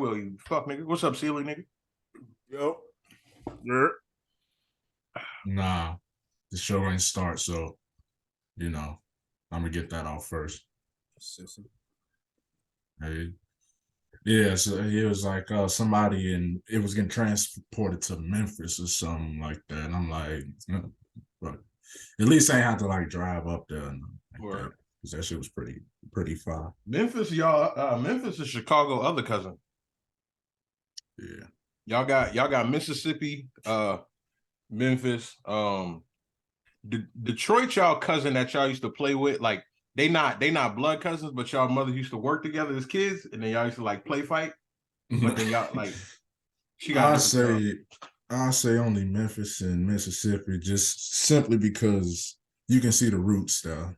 Will you fuck nigga? What's up, Sealy nigga? Yo. Yeah. Nah, the show ain't start, so I'm gonna get that off first. Hey. Yeah, so it was like somebody and it was getting transported to Memphis or something like that. And I'm like, but at least I ain't have to like drive up there and like that. Because that shit was pretty far. Memphis, y'all. Memphis is Chicago other cousin. Yeah. Y'all got Mississippi, Memphis, Detroit, y'all cousin that y'all used to play with. Like they not blood cousins, but y'all mothers used to work together as kids, and then y'all used to like play fight. But then y'all like she got. I say only Memphis and Mississippi, just simply because you can see the roots there.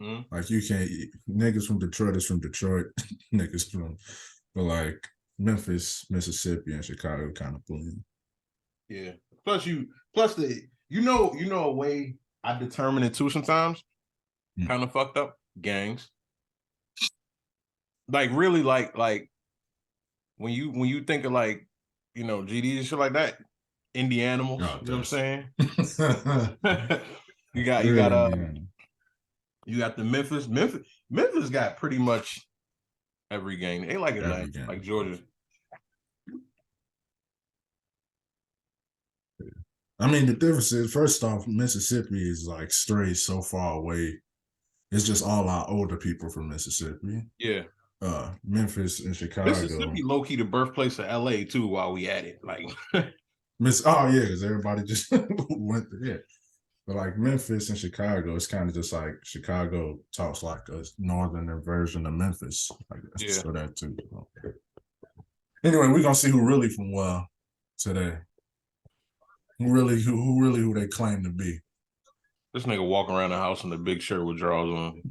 Mm-hmm. Like you can't niggas from Detroit is from Detroit, niggas from, but like Memphis, Mississippi, and Chicago kind of blend. Yeah. Plus a way I determine it too sometimes. Kind of fucked up gangs. Like really like when you think of like, GDs and shit like that, indie animals, you know what I'm saying? you got the Memphis. Memphis got pretty much every gang. They like it like Georgia. I mean, the difference is, first off, Mississippi is like straight so far away. It's just all our older people from Mississippi. Yeah. Memphis and Chicago. Mississippi low-key the birthplace of LA too, while we at it. Like because everybody just went there. But like Memphis and Chicago, it's kind of just like Chicago talks like a northern version of Memphis. Like so that too. Anyway, we're gonna see who really from today. Who they claim to be. This nigga walk around the house in a big shirt with drawers on.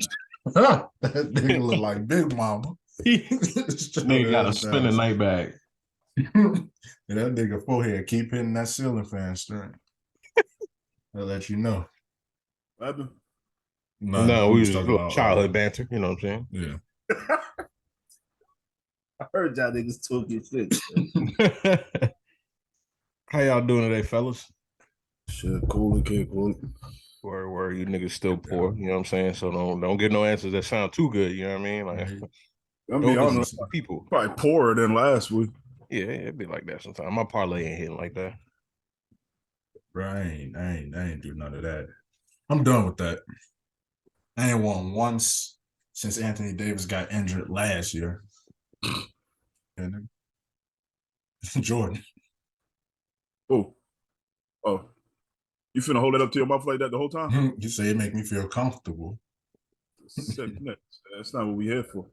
That nigga look like Big Mama. Nigga got a spinning night bag. And that nigga forehead keep hitting that ceiling fan string. I'll let you know. No, we was just little childhood banter. You know what I'm saying? Yeah. I heard y'all niggas talking shit. How y'all doing today, fellas? Shit, cool, kid, cool. Where you niggas still poor, you know what I'm saying? So don't get no answers that sound too good, you know what I mean? Like I'll be honest, people probably poorer than last week. Yeah, it'd be like that sometimes. My parlay ain't hitting like that. Right, I ain't do none of that. I'm done with that. I ain't won once since Anthony Davis got injured last year. And Jorden. Oh, you finna hold it up to your mouth like that the whole time? You say it make me feel comfortable. That's not what we here for.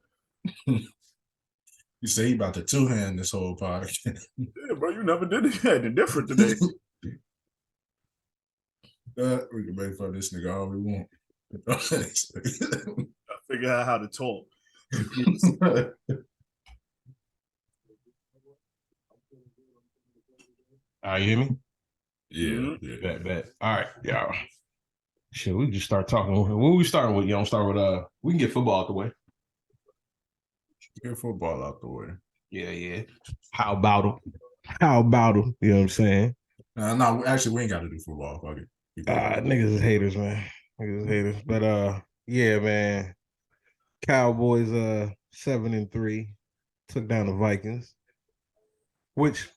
You say you about to two-hand this whole podcast. Yeah, bro, you never did anything different today. We can make fun of this nigga all we want. I figure out how to talk. You hear me? Yeah. Bet. All right, y'all. Shit, we just start talking. What we starting with? You don't start with we can get football out the way. Get football out the way. Yeah. How about them? You know what I'm saying? No, actually, we ain't got to do football. Fuck it. Niggas is haters, man. But yeah, man. Cowboys 7-3 took down the Vikings. Which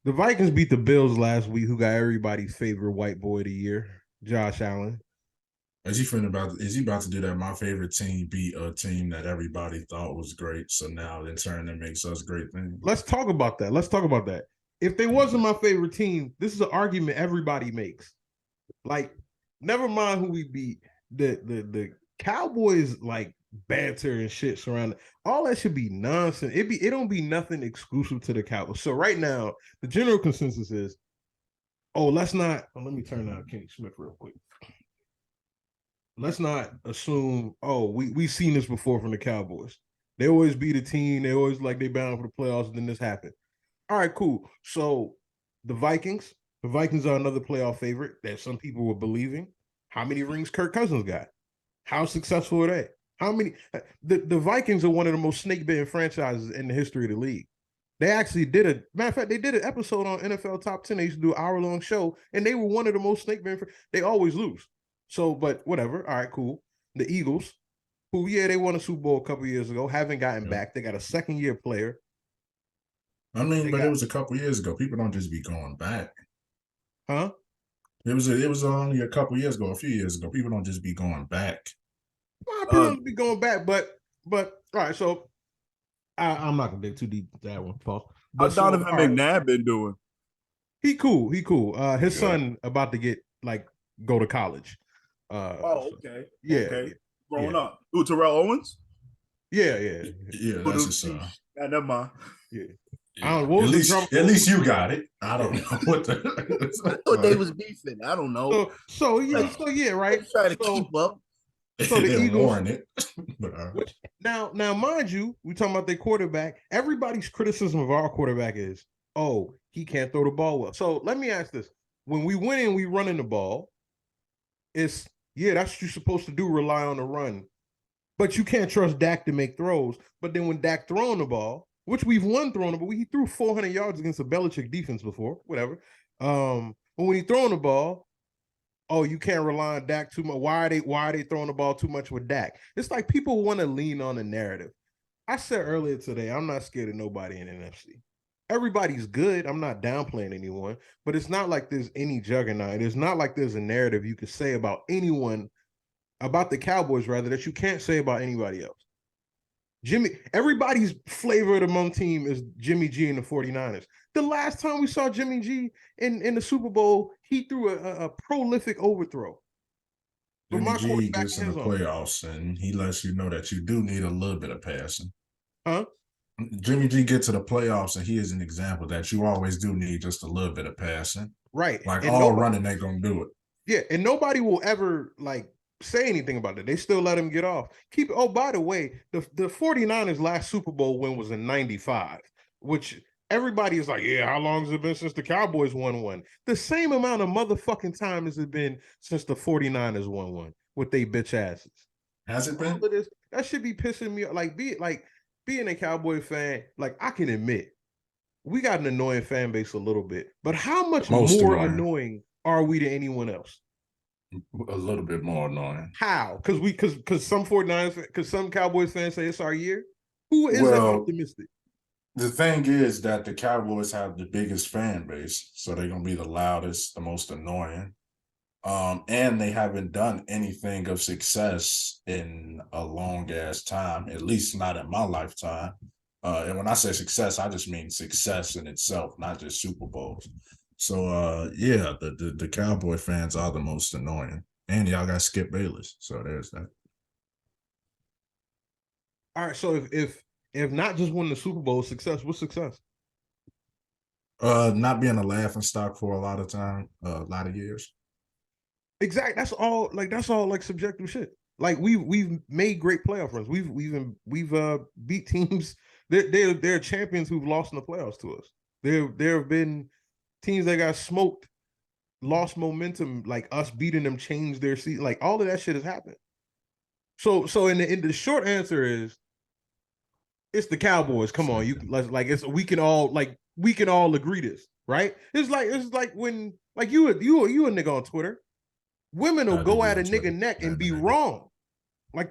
the Vikings beat the Bills last week, who got everybody's favorite white boy of the year, Josh Allen. Is he about to do that? My favorite team beat a team that everybody thought was great, so now in turn that makes us great things. Let's talk about that. If they wasn't my favorite team, this is an argument everybody makes. Like, never mind who we beat. The Cowboys like banter and shit surrounding all that should be nonsense. It don't be nothing exclusive to the Cowboys. So right now, the general consensus is, let me turn down Kenny Smith real quick. Let's not assume, we've seen this before from the Cowboys. They always beat a team, they always like they bound for the playoffs, and then this happened. All right, cool. So the Vikings are another playoff favorite that some people were believing. How many rings Kirk Cousins got? How successful are they? How many? The Vikings are one of the most snake-bitten franchises in the history of the league. They actually did a matter of fact, they did an episode on NFL Top 10. They used to do an hour-long show, and they were one of the most snake-bitten. They always lose. So, but whatever. All right, cool. The Eagles, who they won a Super Bowl a couple years ago, haven't gotten back. They got a second-year player. I mean, but it was a couple years ago. People don't just be going back. Huh? It was only a couple years ago, a few years ago. People don't just be going back. Well, people don't be going back, but all right. So I'm not gonna dig too deep into that one, Paul. But Donovan McNabb been doing? He cool. His son about to go to college. Okay. Yeah. Okay. Growing up. Who, Terrell Owens? Yeah. That's his son. Never mind. Yeah. Yeah. At least you got it. I don't know what the. I thought they was beefing. I don't know. So yeah, right. Try to keep up. So the Eagles warn it. Now, mind you, we talking about their quarterback. Everybody's criticism of our quarterback is, oh, he can't throw the ball well. So let me ask this: when we win and we running the ball, that's what you're supposed to do. Rely on the run, but you can't trust Dak to make throws. But then when Dak throwing the ball, which we've won throwing the ball, he threw 400 yards against a Belichick defense before, whatever. But when he throwing the ball, oh, you can't rely on Dak too much. Why are they throwing the ball too much with Dak? It's like people want to lean on the narrative. I said earlier today, I'm not scared of nobody in NFC. Everybody's good. I'm not downplaying anyone, but it's not like there's any juggernaut. It's not like there's a narrative you could say about anyone, about the Cowboys rather, that you can't say about anybody else. Everybody's flavor of the month team is Jimmy G and the 49ers. The last time we saw Jimmy G in the Super Bowl, he threw a prolific overthrow. Jimmy G gets in the playoffs, and he lets you know that you do need a little bit of passing. Huh? Jimmy G gets to the playoffs, and he is an example that you always do need just a little bit of passing. Right. Like all running ain't going to do it. Yeah, and nobody will ever, say anything about it. They still let him get off. By the way, the 49ers last Super Bowl win was in 95, which everybody is like, yeah, how long has it been since the Cowboys won one? The same amount of motherfucking time has it been since the 49ers won one with they bitch asses. Has it been? That should be pissing me off. Being a Cowboy fan, I can admit, we got an annoying fan base a little bit, but how much more annoying are we to anyone else? A little bit more annoying. How? Because some 49ers, because some Cowboys fans say it's our year. Who is that optimistic? The thing is that the Cowboys have the biggest fan base, so they're gonna be the loudest, the most annoying. And they haven't done anything of success in a long ass time, at least not in my lifetime. And when I say success, I just mean success in itself, not just Super Bowls. So the Cowboy fans are the most annoying. And y'all got Skip Bayless. So there's that. All right. So if not just winning the Super Bowl is success, what's success? Not being a laughing stock for a lot of time, a lot of years. Exactly. That's all subjective shit. We've made great playoff runs. We've beat teams. They're champions who've lost in the playoffs to us. There have been teams that got smoked, lost momentum, us beating them changed their season. All of that shit has happened. So in the short answer is it's the Cowboys. Come on, we can all agree this, right? It's like when you a nigga on Twitter. Women will go at a nigga neck and be wrong.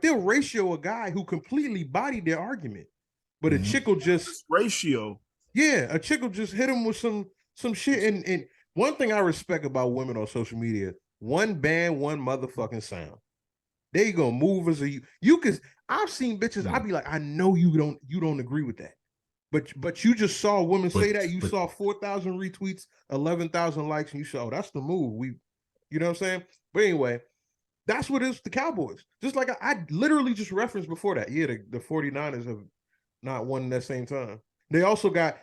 They'll ratio a guy who completely bodied their argument. But a chick will just ratio. Yeah, a chick will just hit him with some shit. And one thing I respect about women on social media, one band, one motherfucking sound. They gonna move as you cause I've seen bitches, I'd be like, I know you don't agree with that. But you just saw women say that. You saw 4,000 retweets, 11,000 likes, and you saw, that's the move. You know what I'm saying? But anyway, that's what it is, the Cowboys. Just like I literally just referenced before that. Yeah, the 49ers have not won in that same time. They also got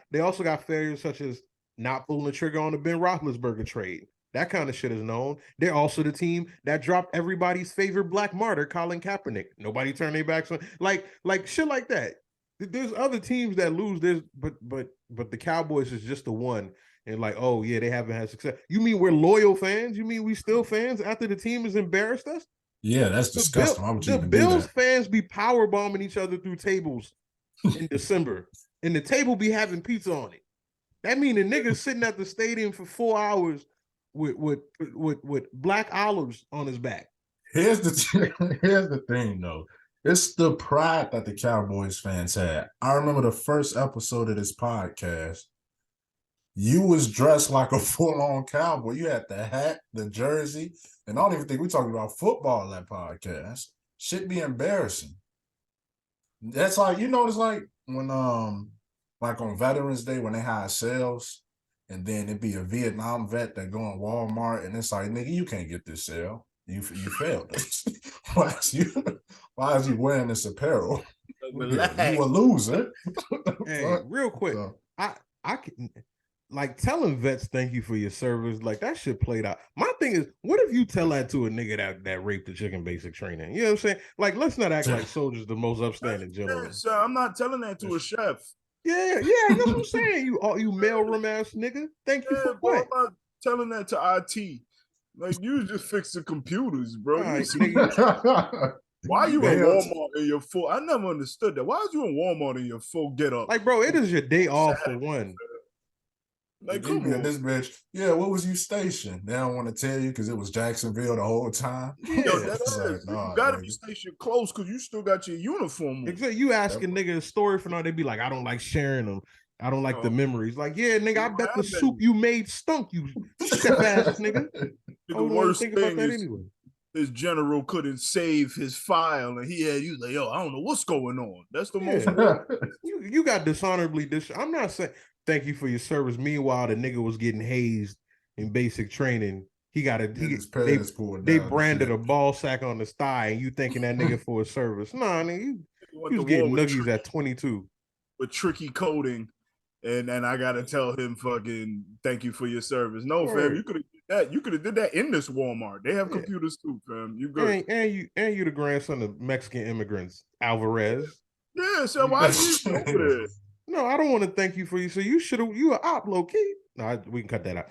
failures such as not pulling the trigger on the Ben Roethlisberger trade. That kind of shit is known. They're also the team that dropped everybody's favorite black martyr, Colin Kaepernick. Nobody turned their backs on like shit like that. There's other teams that lose. But the Cowboys is just the one. And oh yeah, they haven't had success. You mean we're loyal fans? You mean we still fans after the team has embarrassed us? Yeah, that's disgusting. Why would you The even do Bills that? fans be power bombing each other through tables in December, and the table be having pizza on it. That mean the niggas sitting at the stadium for 4 hours with black olives on his back. Here's the thing though. It's the pride that the Cowboys fans had. I remember the first episode of this podcast. You was dressed like a full-on cowboy. You had the hat, the jersey, and I don't even think we're talking about football in that podcast. Shit be embarrassing. That's like, it's like when like on Veterans Day when they had sales, and then it'd be a Vietnam vet that go in Walmart, and it's like, nigga, you can't get this sale. You failed us. Why is you wearing this apparel? Yeah, you a loser. Hey, real quick, I can like telling vets thank you for your service, like that shit played out. My thing is, what if you tell that to a nigga that raped the chicken basic training? You know what I'm saying? Like, let's not act like soldiers the most upstanding gentlemen. So I'm not telling that to a chef. Yeah, that's what I'm saying. You mailroom ass nigga. Thank you for what? I'm not telling that to IT. Like, you just fix the computers, bro. Right, nigga. Why are you in Walmart in your full? I never understood that. Why is you in Walmart in your full get up? Like, bro, it is your day off for one. Like, come on. This bitch. Yeah, what was you stationed? They don't want to tell you because it was Jacksonville the whole time. Yeah, yo, that is. Like, nah, you gotta be stationed close because you still got your uniform on. Exactly. You asking nigga a story for now, they be like, I don't like sharing them. I don't like the memories. Like, yeah, nigga, I bet the soup you made stunk, you chef ass nigga. The worst thing about that anyway. His general couldn't save his file, and he had you like, yo, I don't know what's going on. That's the most. You got dishonorably I'm not saying thank you for your service. Meanwhile, the nigga was getting hazed in basic training. He got they branded a ball sack on his thigh, and you thinking that nigga for a service. Nah, nigga, you was getting nuggies at 22. With tricky coding, and I gotta tell him fucking thank you for your service. No, fam, you could have did that. You could have did that in this Walmart. They have computers too, fam. You good. And you the grandson of Mexican immigrants, Alvarez. Yeah, so why are you over there? No, I don't want to thank you for you. So you an op, low key. No, we can cut that out.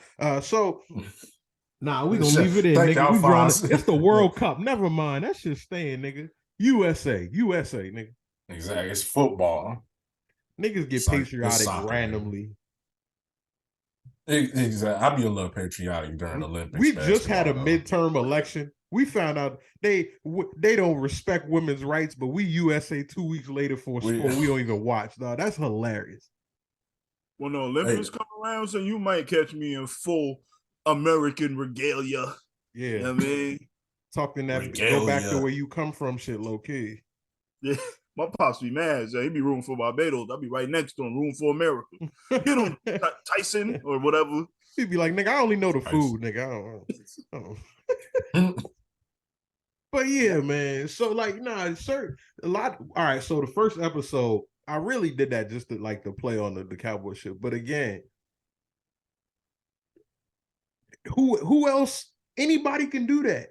We gonna leave it in, nigga. It's the World Cup. Never mind. That shit's staying, nigga. USA, nigga. Exactly. It's football. Niggas get patriotic randomly. Exactly. I'll be a little patriotic during the Olympics. We just had a midterm election. We found out they don't respect women's rights, but we USA 2 weeks later for a sport we don't even watch. No, that's hilarious. When the Olympics come around, so you might catch me in full American regalia. Yeah, you know what I mean, talking that regalia. Go back to where you come from, shit, low key. Yeah, my pops be mad. So he be rooting for Barbados. I'll be right next to him, rooting for America. Hit him, Tyson or whatever. He'd be like, nigga, I only know the food, nigga. I don't. But yeah, man. So like, a lot. All right. So the first episode, I really did that just to play on the Cowboy shit. But again, who else? Anybody can do that.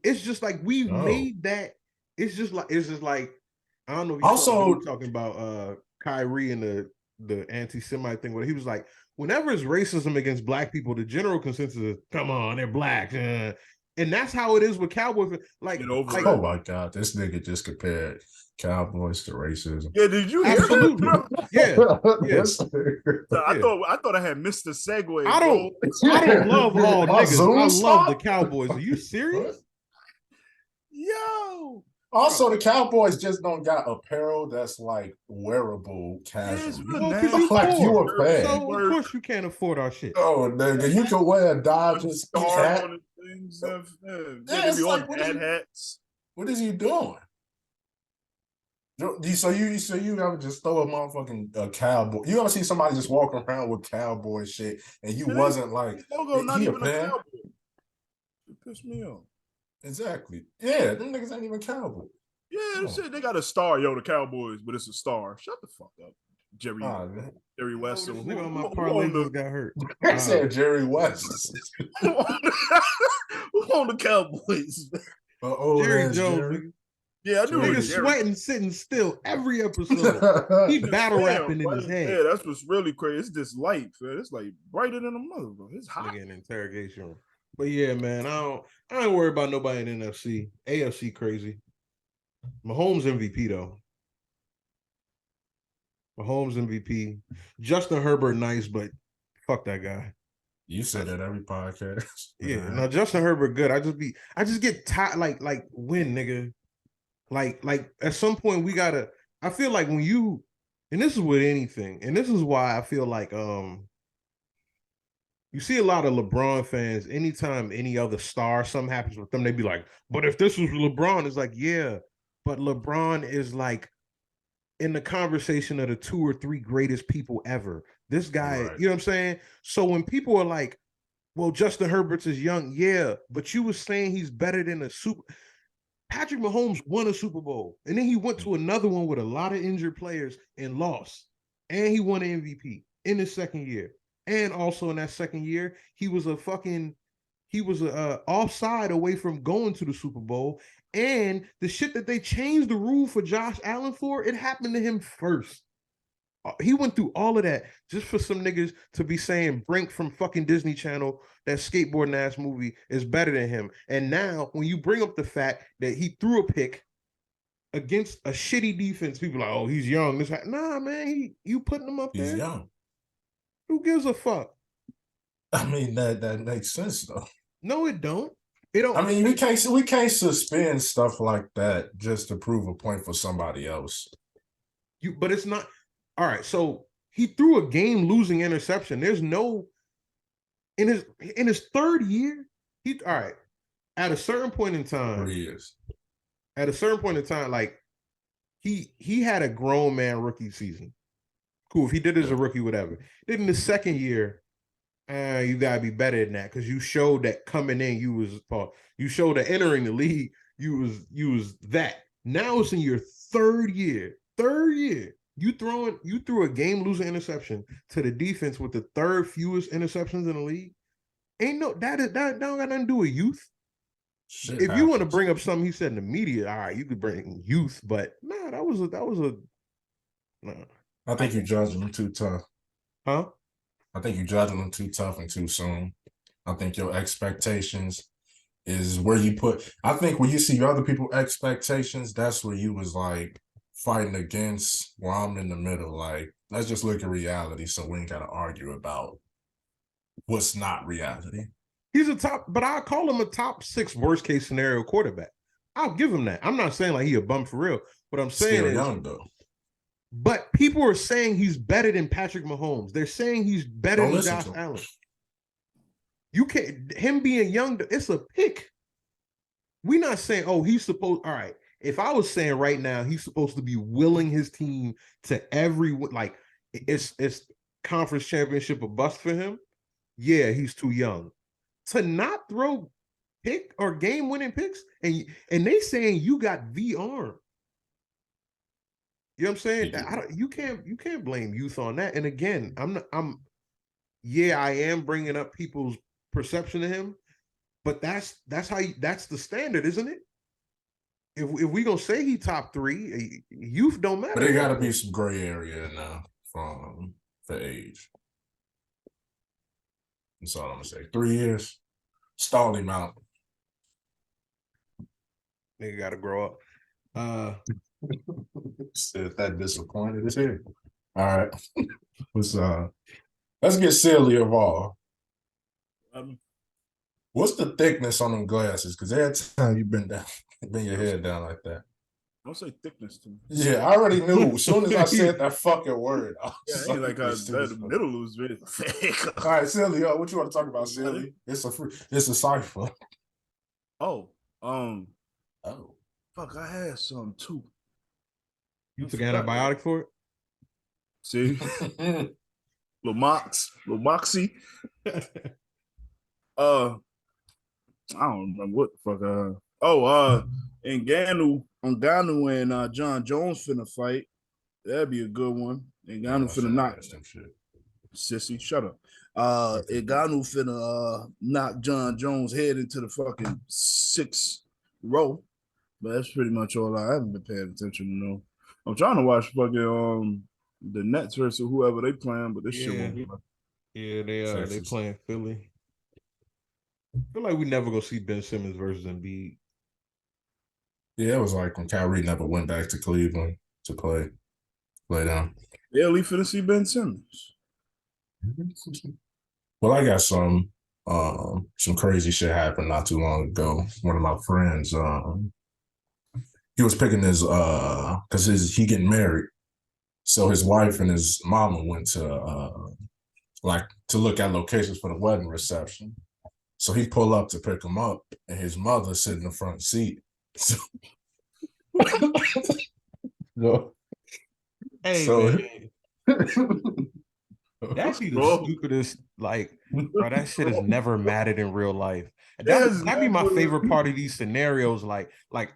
It's just like we've made that. It's just like I don't know. If you're talking about Kyrie and the anti-Semite thing, where he was like, whenever it's racism against black people, the general consensus is, come on, they're black. And that's how it is with Cowboys. Oh my God, this nigga just compared Cowboys to racism. Yeah, did you hear that? Yes. I thought I had missed the segue. I don't love all niggas. I love the Cowboys. Are you serious? Yo. Also, the Cowboys just don't got apparel that's like wearable casual. Like you a fan. So of course you can't afford our shit. Oh, nigga, you can wear a Dodgers hat. Hats. What is he doing? So you ever just throw a motherfucking cowboy? You ever see somebody just walking around with cowboy shit and you wasn't like, not even a cowboy? It pissed me off. Exactly. Yeah, them niggas ain't even cowboy. Yeah, they got a star, the Cowboys, but it's a star. Shut the fuck up, Jerry West. Nigga on my parlay just got hurt. I said Jerry West. Who on the Cowboys? Jerry Jones. Yeah, I knew he was sweating, sitting still every episode. He battle rapping in his head. Yeah, that's what's really crazy. It's this light, man. It's like brighter than a mother, bro. It's hot. Nigga in interrogation room. But yeah, man, I don't worry about nobody in NFC. AFC crazy. Mahomes MVP though. Mahomes MVP. Justin Herbert nice, but fuck that guy. You said that every podcast. Yeah, no, Justin Herbert good. I just get tired. Like win, nigga. Like at some point we gotta. I feel like when you, and this is with anything, and this is why I feel like you see a lot of LeBron fans. Anytime any other star, something happens with them, they be like, "But if this was LeBron," it's like, yeah, but LeBron is like in the conversation of the 2 or 3 greatest people ever. This guy, Right. you know what I'm saying? So when people are like, well, Justin Herbert's is young, yeah, but you were saying he's better than a super. Patrick Mahomes won a Super Bowl, and then he went to another one with a lot of injured players and lost, and he won an MVP in his second year, and also in that second year, he was offside away from going to the Super Bowl, and the shit that they changed the rule for Josh Allen for, it happened to him first. He went through all of that just for some niggas to be saying Brink from fucking Disney Channel, that skateboarding ass movie, is better than him. And now when you bring up the fact that he threw a pick against a shitty defense, people are like, oh, he's young. Nah, man, you putting him up He's there? young. Who gives a fuck? I mean, that makes sense though. No, it don't. It don't. I mean, we can't suspend stuff like that just to prove a point for somebody else. But it's not. All right, so he threw a game-losing interception. There's no in his third year. All right. At a certain point in time, 3 years. At a certain point in time, like he had a grown man rookie season. Cool. If he did it as a rookie, whatever. Then in the second year, you gotta be better than that because you showed that coming in, you showed that entering the league, you was that. Now it's in your third year. You threw a game losing interception to the defense with the third fewest interceptions in the league. Ain't no that don't got nothing to do with youth. Shit if happens. you want to bring up something he said in the media, all right, you could bring youth, but nah, that was a nah. I think you're judging him too tough. Huh? I think you're judging him too tough and too soon. I think your expectations is where you put. I think when you see other people's expectations, that's where you was like fighting against. Well, I'm in the middle. Like, let's just look at reality, so we ain't got to argue about what's not reality. He's but I call him a top 6 worst case scenario quarterback. I'll give him that. I'm not saying like he a bum for real. What I'm saying Still is young though. But people are saying he's better than Patrick Mahomes. They're saying he's better than Josh Allen. You can't, him being young, it's a pick. We're not saying, oh, he's supposed, all right. If I was saying right now, he's supposed to be willing his team to like, it's conference championship or bust for him. Yeah, he's too young. To not throw pick or game-winning picks, and they saying you got the arm. You know what I'm saying? You can't blame youth on that. And again, I am bringing up people's perception of him, but that's the standard, isn't it? If we gonna say he top 3, youth don't matter. But there got to be some gray area now from the age. That's all I'm gonna say. 3 years, stall him out. Nigga got to grow up. Said that disappointed as hell. All right, let's get silly of all. What's the thickness on them glasses? Because every time you bend your head down like that. Don't say thickness to me. Yeah, I already knew. As soon as I said that fucking word, ain't like the middle was very thick. All right, silly. What you want to talk about, silly? It's a cipher. Oh. Fuck, I had some too. You took antibiotic for it? See? Lomoxy. I don't remember what the fuck. Ngannou and John Jones finna fight. That'd be a good one. Ngannou finna knock them shit. Sissy, shut up. Ngannou finna knock John Jones' head into the fucking 6th row. But that's pretty much all. I haven't been paying attention to know. I'm trying to watch fucking the Nets versus whoever they playing, but this shit won't be. Yeah, they playing Philly. I feel like we never go see Ben Simmons versus Embiid. Yeah, it was like when Kyrie never went back to Cleveland to play down. Yeah, we finna see Ben Simmons. Well, I got some crazy shit happened not too long ago. One of my friends, he was picking his because he getting married. So his wife and his mama went to to look at locations for the wedding reception. So he pulled up to pick him up, and his mother sitting in the front seat. So, no. Hey, So man. That'd be the stupidest, like, bro, that shit has never mattered in real life. That'd be my favorite part of these scenarios. Like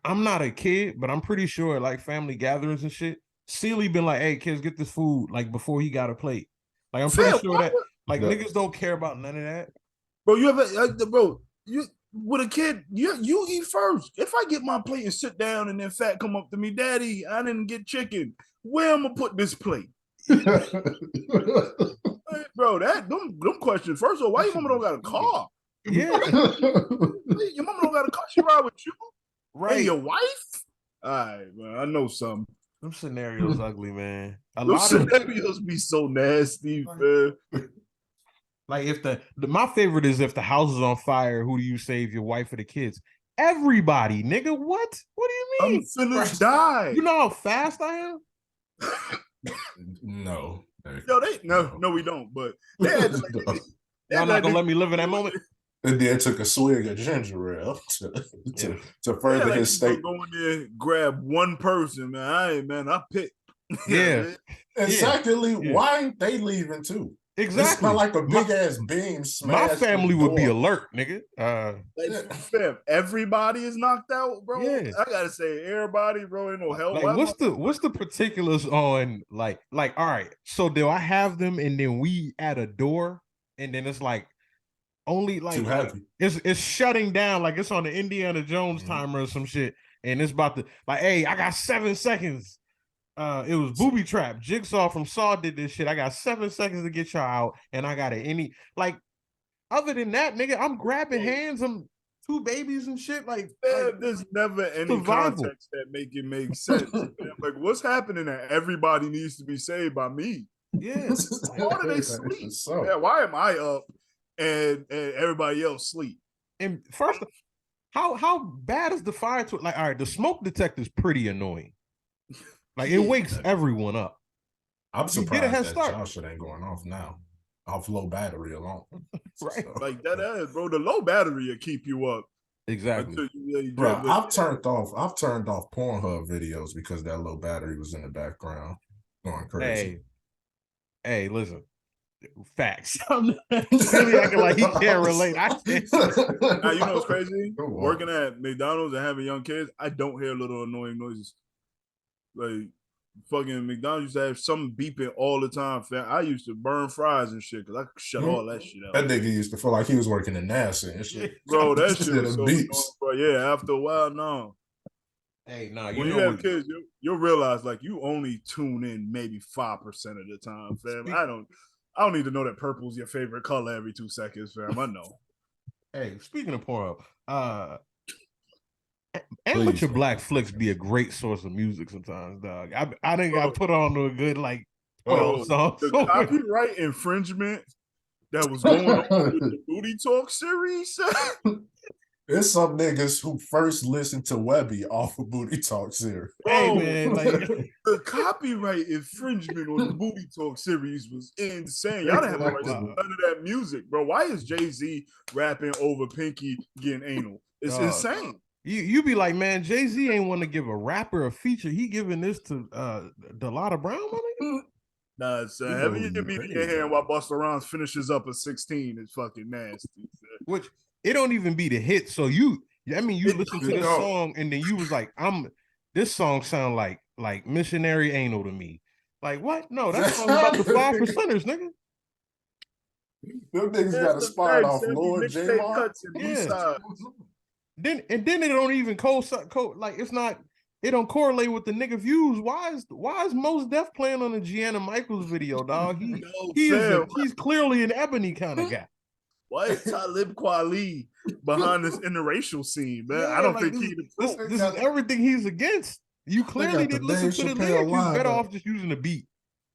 I'm not a kid, but I'm pretty sure, like, family gatherings and shit, Sealy been like, hey, kids, get this food, like, before he got a plate. Like, I'm pretty sure that, like, niggas don't care about none of that. Bro, you ever, bro, you with a kid, you eat first. If I get my plate and sit down and then Fat come up to me, Daddy, I didn't get chicken. Where am I put this plate? Hey, bro, them questions. First of all, why your mama don't got a car? Yeah. Your mama don't got a car. She ride with you. Right. And your wife? All right, man. I know something. Them scenarios ugly, man. Those scenarios be so nasty, man. Like, if my favorite is if the house is on fire, who do you save, your wife or the kids? Everybody, nigga. What do you mean? I'm finna die. You know how fast I am? No. No, we don't. But they're not gonna let me live in that moment. And then took a swig of ginger ale to further his state. Go in there, grab one person, man. I picked. Yeah. And secondly, why ain't they leaving too? Exactly. It's not like a big ass beam smash. My family would be alert, nigga. Fam, everybody is knocked out, bro. Yeah. I gotta say, everybody, bro, ain't no help. Like, what's the particulars on like? All right, so do I have them and then we at a door and then it's like only like too heavy. It's shutting down, like it's on the Indiana Jones timer or some shit, and it's about to, like, hey, I got 7 seconds. It was Booby Trap. Jigsaw from Saw did this shit. I got 7 seconds to get y'all out, and I got it. Other than that, nigga, I'm grabbing hands. I'm 2 babies and shit. Like there's never any context that make it make sense. Like, what's happening that everybody needs to be saved by me? Yeah. Why do they sleep? Yeah, why am I up and everybody else sleep? And first, how bad is the fire to, like, all right, the smoke detector is pretty annoying. Like, it wakes everyone up. I'm surprised that y'all shit ain't going off now. Off low battery alone. Right. So. Like that is, bro. The low battery will keep you up. Exactly. Bro, I've turned off Pornhub videos because that low battery was in the background going crazy. Hey, listen. Facts. I'm really acting like he can't relate. I can't. Now, you know what's crazy? Working at McDonald's and having young kids, I don't hear little annoying noises. Like, fucking McDonald's used to have something beeping all the time, fam. I used to burn fries and shit because I could shut all that shit out. That nigga used to feel like he was working in NASA and shit. Bro, that shit was so beeps. Bro, yeah, after a while, no. Hey, nah, when you have kids, you'll realize, like, you only tune in maybe 5% of the time, fam. I don't need to know that purple's your favorite color every 2 seconds, fam. I know. Hey, speaking of Pornhub, amateur black flicks be a great source of music sometimes, dog. I think I put on to a good, like, 12 songs. The copyright infringement that was going on with the Booty Talk series. There's some niggas who first listened to Webby off of Booty Talk series. Hey, man, like, the copyright infringement on the Booty Talk series was insane. Y'all didn't have the right to none of that music, bro. Why is Jay-Z rapping over Pinky getting anal? It's insane. You be like, man, Jay-Z ain't want to give a rapper a feature. He giving this to Delata Brown, my nigga? Nah, it's having your meat in your hand while Busta Rhymes finishes up a 16 is fucking nasty. Which, it don't even be the hit. So you listen to this song and then you was like, this song sound like missionary anal to me. Like, what? No, that song's about the 5%ers, nigga. Them niggas got a spot off Lord J. Yeah. Then it don't even like, it's not, it don't correlate with the nigga views. Why is Mos Def playing on the Gianna Michaels video, dog? He's clearly an Ebony kind of guy. Why is Talib Kweli behind this interracial scene, man? I don't think this is everything he's against. You clearly didn't listen to the lyrics. You're better off just using the beat.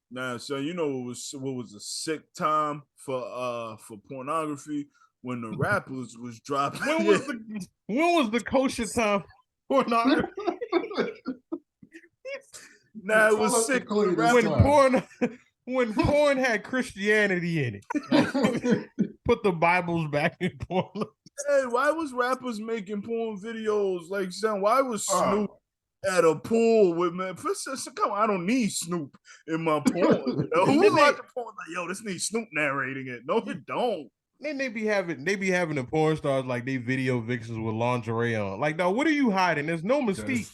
Nah, so you know what was a sick time for pornography when the rappers was dropping. When was the kosher time for pornography? Nah, it was sick when porn had Christianity in it. Put the Bibles back in porn. Hey, why was rappers making porn videos? Like, son, why was Snoop at a pool with man? Come on, I don't need Snoop in my porn. You know? Who's watching porn like, yo, this needs Snoop narrating it? No, it don't. Then they be having the porn stars like they video vixens with lingerie on. Like, dog, what are you hiding? There's no mystique.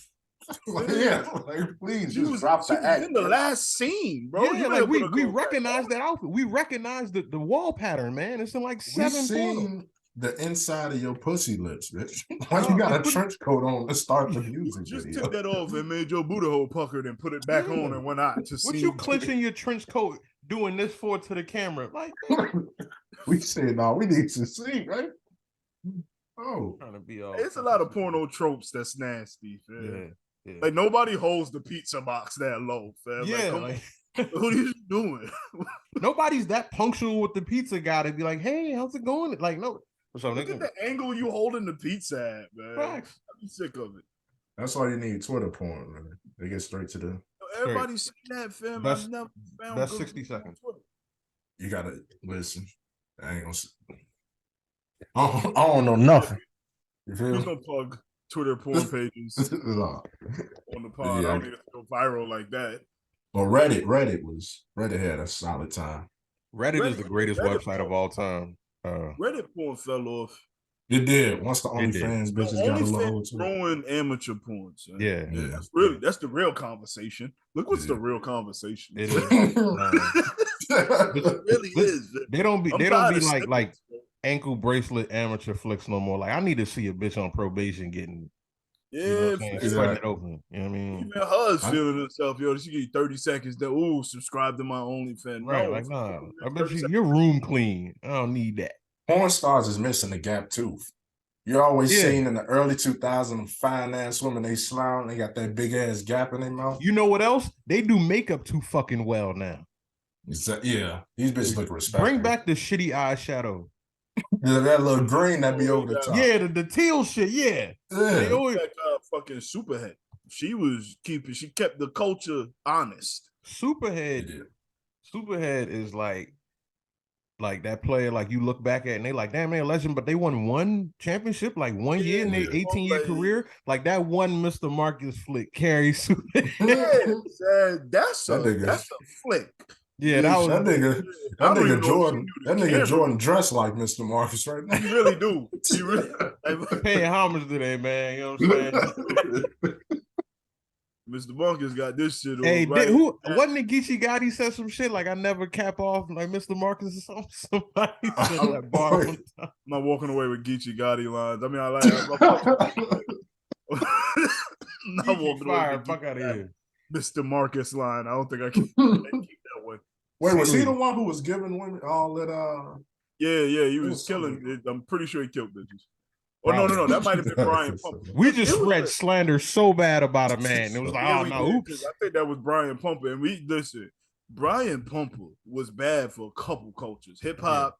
Please just drop the act. In the last scene, bro. Yeah, like we recognize that outfit. We recognize the wall pattern, man. It's in like 7 seen the inside of your pussy lips, bitch. Why you got a trench coat on to start the music just video? took that off and made your booty hole puckered and put it back on and went out to see. What you clenching your trench coat doing this for to the camera? Like we said, no, we need to see, right? Oh, trying to be all. It's a lot of porno tropes that's nasty, fam. Yeah. Like nobody holds the pizza box that low, fam. Yeah, like what are you doing? Nobody's that punctual with the pizza guy to be like, "Hey, how's it going?" Like, no. So look at the angle you holding the pizza at, man. Facts. I'm sick of it. That's why you need Twitter porn, man. They get straight to the. Everybody's seen that, fam. That's, I've never found that's 60 seconds. You gotta listen. I ain't gonna. I don't know nothing. You feel? Please don't plug Twitter porn pages No. on the pod. I don't need to go viral like that. Well, Reddit had a solid time. Reddit is the greatest website of all time. Reddit porn fell off. It did. Once the OnlyFans bitches got a little throwing amateur porn. So. Yeah. That's the real conversation. Look what's the real conversation. It is. It really is. They don't be like ankle bracelet amateur flicks no more. Like I need to see a bitch on probation getting spreading it open. You know what I mean? Even hers feeling herself, yo. She get 30 seconds to subscribe to my OnlyFans. Right, no, like nah. I bet your room clean. I don't need that. Porn stars is missing the gap too. You're always seeing in the early 2000s fine ass women, they smile and they got that big ass gap in their mouth. You know what else? They do makeup too fucking well now. Yeah, these bitches look respectful. Bring back the shitty eyeshadow. That little green that be over the top. Yeah, the teal shit. Yeah. They always fucking Superhead. She kept the culture honest. Superhead is like that player, like you look back at and they like, damn, they're a legend, but they won one championship like 1 year in their 18-year career. Like that one Mr. Marcus flick carries Superhead. That's a flick. Yeah, that nigga Jorden. That nigga Jorden dressed like Mr. Marcus right now. You really do. You really paying homage to that, man. You know what I'm saying? Mr. Marcus got this shit on. Hey, wasn't it Geechee Gotti said some shit like I never cap off like Mr. Marcus or something? Somebody said that bar one time. I'm not walking away with Geechee Gotti lines. I mean, I like not walking away with fuck out of here. Mr. Marcus line. I don't think I can keep that one. Wait, was he the one who was giving women all that? Yeah, he was killing it. I'm pretty sure he killed bitches. Oh, no. That might have been Brian Pumper. We just spread slander so bad about a man. It was like, oh, no, oops. I think that was Brian Pumper. And listen, Brian Pumper was bad for a couple cultures. Hip-hop,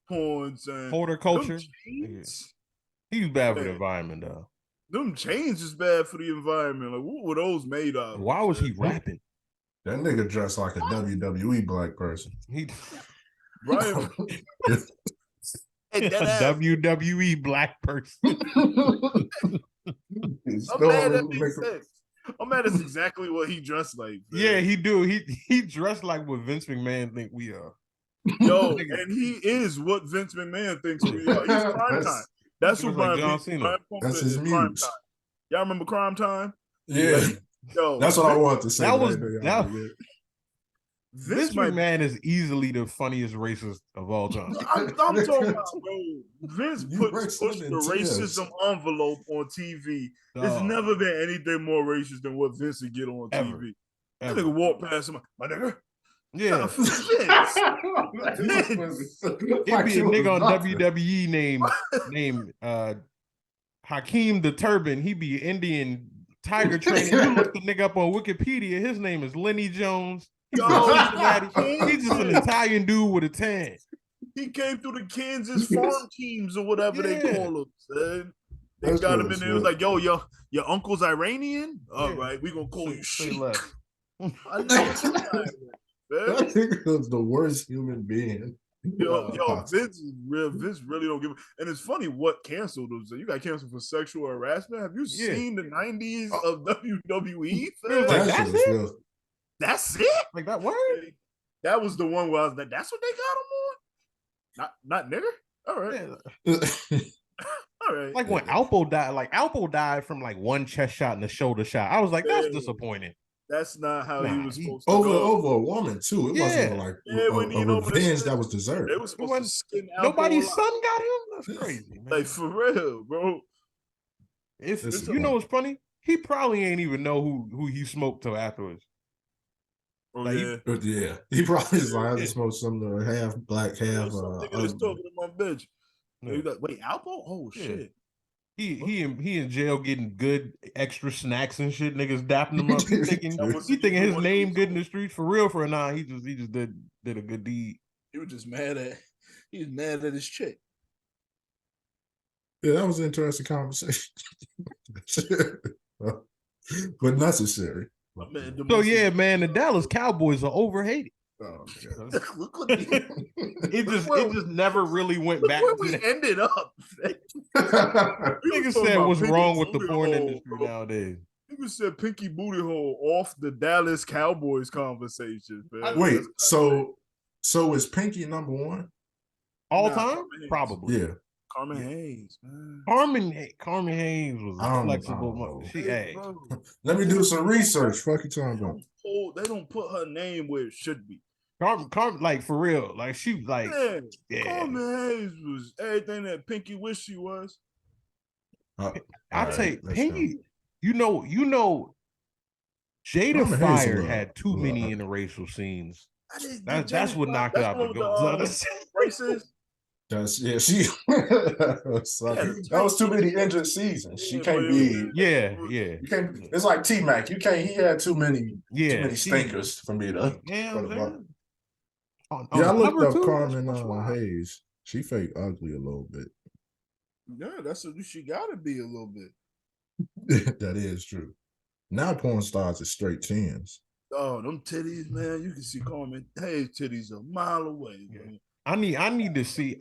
porns, and... Holder culture. He was bad for the environment, though. Them chains is bad for the environment. Like, what were those made of? Why was he rapping? That nigga dressed like a WWE black person. Brian... A WWE black person. I'm mad that's exactly what he dressed like. Man. Yeah, he do. He dressed like what Vince McMahon think we are. Yo, and he is what Vince McMahon thinks we are. He's Prime Time. That's who Brian That's his muse. Y'all remember Crime Time? Yeah. Yo, that's what I wanted to say. Vince McMahon is easily the funniest racist of all time. I'm talking about, bro. Vince pushed the racism envelope on TV. There's never been anything more racist than what Vince would get on TV. That nigga walk past him, my nigga. Yeah. Vince. It'd be a nigga on WWE named Hakeem the Turban. He be Indian tiger trainer. You look the nigga up on Wikipedia. His name is Lenny Jones. He's He's just an Italian dude with a tan. He came through the Kansas farm teams or whatever they call them. Son. They got him in there. It was like, yo, your uncle's Iranian? All right, we gonna call you Sheik. I know. That nigga was the worst human being. Yo, Vince is real. Vince really don't give a. And it's funny what canceled him. So you got canceled for sexual harassment. Have you seen the 90s of WWE? Like, that's it? That's it? Like that word? That was the one where I was like, that's what they got him on? Not nigger? All right. Yeah. All right. Like when Alpo died, Alpo died from like one chest shot and a shoulder shot. I was like, that's disappointing. That's not how he was supposed to over a woman too. It wasn't like a revenge that was deserved. It was supposed to skin Alpo. Nobody's son got him. That's crazy, man. Like for real, bro. It's you know what's funny? He probably ain't even know who he smoked till afterwards. Oh, like he probably is like, I just smoked some half black, half. Nigga was talking to my bitch. He's like, wait, Alpo? Oh shit. He in jail getting good extra snacks and shit. Niggas dapping him up. He thinking his name good in the streets for real. For now, he just did a good deed. He was just mad at his chick. Yeah, that was an interesting conversation, but necessary. So yeah, man, the Dallas Cowboys are overhated. Oh, it just never really went back. Where we ended up. Nigga said what's wrong with the porn industry nowadays. Nigga said Pinky Booty Hole off the Dallas Cowboys conversation, man. Wait, so is Pinky number one? All time? Probably. Yeah. Carmen Hayes, man. Carmen Hayes was a flexible. Let me do some research. Fuck you talking about? They don't put her name where it should be. Carmen, like for real, like she like Carmen Hayes was everything that Pinky wished she was. I take Pinky. You know, Jada Fire had too many interracial scenes. That's what knocked out the goals. Racist. She that was too many injured seasons. She can't be. Yeah. You can't. It's like T-Mac. You can't. He had too many stinkers for me to. I looked up Carmen Hayes. She fake ugly a little bit. Yeah, that's what she got to be a little bit. That is true. Now porn stars are straight tens. Oh, them titties, man! You can see Carmen Hayes titties a mile away, man. I need to see.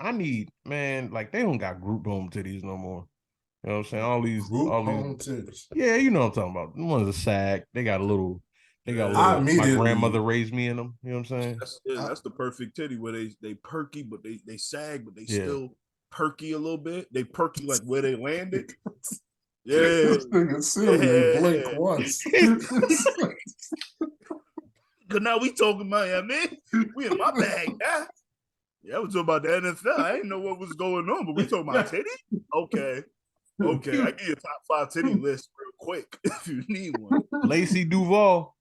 Man, like they don't got group home titties no more. You know what I'm saying? All these home titties. Yeah, you know what I'm talking about. The ones that sag. They got a little. My grandmother raised me in them. You know what I'm saying? That's the perfect titty where they perky, but they sag, but they still perky a little bit. They perky like where they landed. Yeah, this nigga silly blink once. Cause now we talking Miami. We in my bag now. Yeah, I was talking about the NFL. I didn't know what was going on, but we talking about titty? Okay. I give you a top 5 titty list real quick if you need one. Lacey Duval.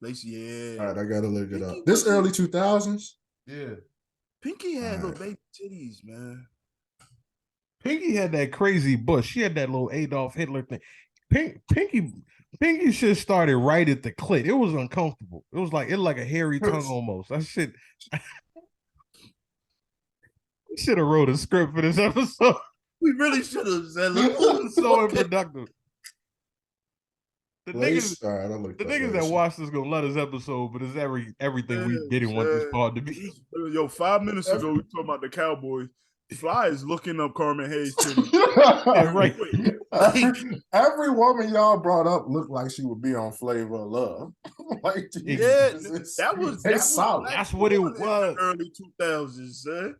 Lacey, yeah. All right, I gotta look it up. This early 2000s? Yeah. Pinky had little baby titties, man. Pinky had that crazy bush. She had that little Adolf Hitler thing. Pinky shit started right at the clit. It was uncomfortable. It was like a hairy tongue almost. That shit. We should have wrote a script for this episode. We really should have said so unproductive. The niggas that watch this gonna love this episode, but it's everything we didn't want this pod to be. Yo, 5 minutes ago we talking about the Cowboys. Fly is looking up Carmen Hayes. Right. Every woman y'all brought up looked like she would be on Flavor of Love. Like, that was solid. That's what it was. Early 2000s, son.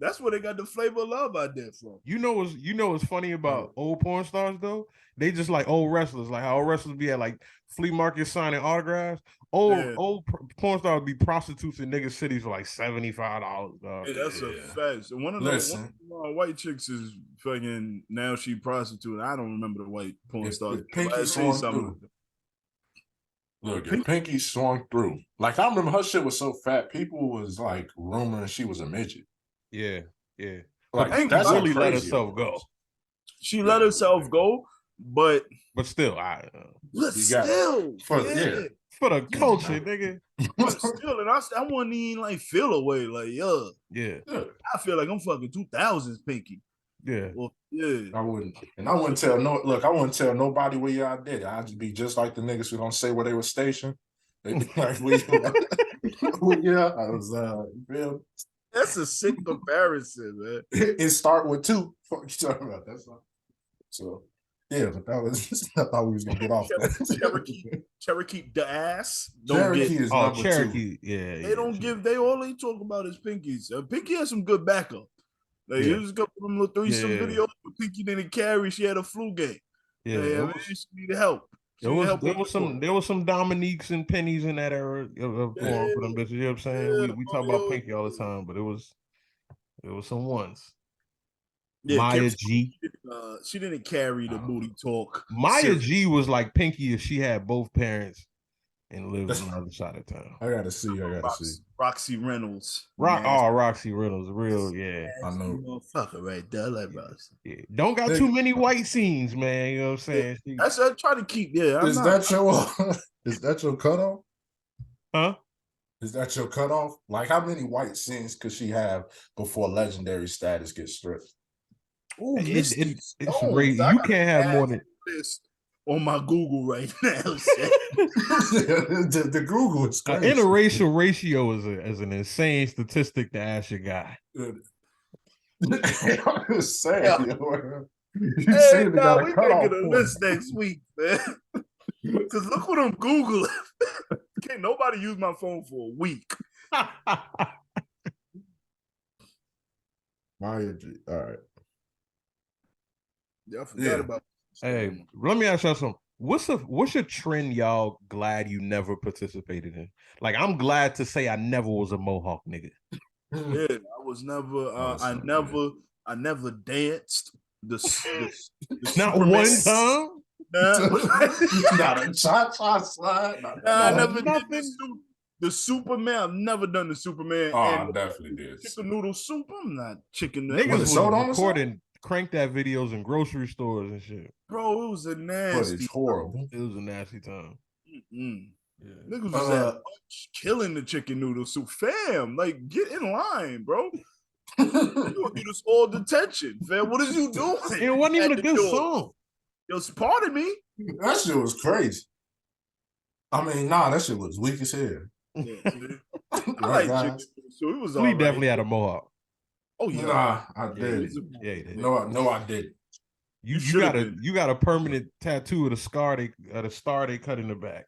That's where they got the Flavor of Love idea from. You know what's funny about old porn stars though? They just like old wrestlers, like how old wrestlers be at like flea markets signing autographs. Old porn stars be prostitutes in niggas' cities for like $75. Hey, that's a fact. So one of the white chicks is fucking now she prostitute. I don't remember the white porn stars. Pinky Look, if Pinky swung through. Like, I remember her shit was so fat, people was like rumoring she was a midget. Yeah, yeah. Like, Pinky that's really how let crazy herself it go. was. She let herself go, but still, for the culture, nigga. But still, and I wouldn't even like feel away. Like, yeah. I feel like I'm fucking 2000s Pinky. Yeah. Well, yeah. I wouldn't tell I wouldn't tell nobody where y'all did it. I'd be just like the niggas who don't say where they were stationed. They be like, I was That's a sick comparison, man. It start with 2. Fuck you talking about? That's all. So yeah, but that was I thought we was gonna get off that. Cherokee the ass. Cherokee is number Cherokee. 2. Yeah. They don't give. They all they talk about is Pinky's. Pinky has some good backup. Like there was a couple of them little threesome videos, but Pinky didn't carry. She had a flu game. Yeah, she needed help. There was some Dominiques and Pennies in that era of for them bitches. You know what I'm saying? Yeah, we talk about Pinky all the time, but it was some ones. Yeah, Maya G. She didn't carry the booty talk. Maya G was like Pinky if she had both parents and lived on the other side of town. I gotta see. Roxy Reynolds. Roxy Reynolds, real, yeah. I know. Motherfucker right there, like Roxy. Yeah. Don't got too many white scenes, man. You know what I'm saying? That's I try to keep. Yeah, is that your cutoff? Huh? Is that your cutoff? Like, how many white scenes could she have before legendary status gets stripped? Ooh, it's great. You can't have more than this on my Google right now. the Google is crazy. Interracial ratio is an insane statistic to ask your guy. I'm just saying. We making a list next week, man. Because look what I'm Googling. Can't nobody use my phone for a week. Maya G. All right. Yeah, I forgot about. Hey, let me ask y'all something. What's your trend y'all glad you never participated in? Like, I'm glad to say I never was a Mohawk nigga. Yeah, I was never. I never danced. The not Superman. One time. Not a cha-cha slide. I never did the Superman. I've never done the Superman. Oh, I definitely did. Chicken noodle soup. I'm not chicken. Niggas was recording, crank that videos in grocery stores and shit. Bro, it was a nasty. It's horrible. It was a nasty time. Yeah. Niggas was at lunch killing the chicken noodle soup. Fam, like, get in line, bro. You gonna do this all detention, fam. What is you doing? It wasn't even a good song. Yo, pardon me. That shit was crazy. I mean, that shit was weak as hell. Yeah, I like chicken soup. It was all We right. definitely had a Mohawk. Oh yeah, nah, I did. Yeah, he did. No, I didn't. You got a permanent tattoo of the star they cut in the back.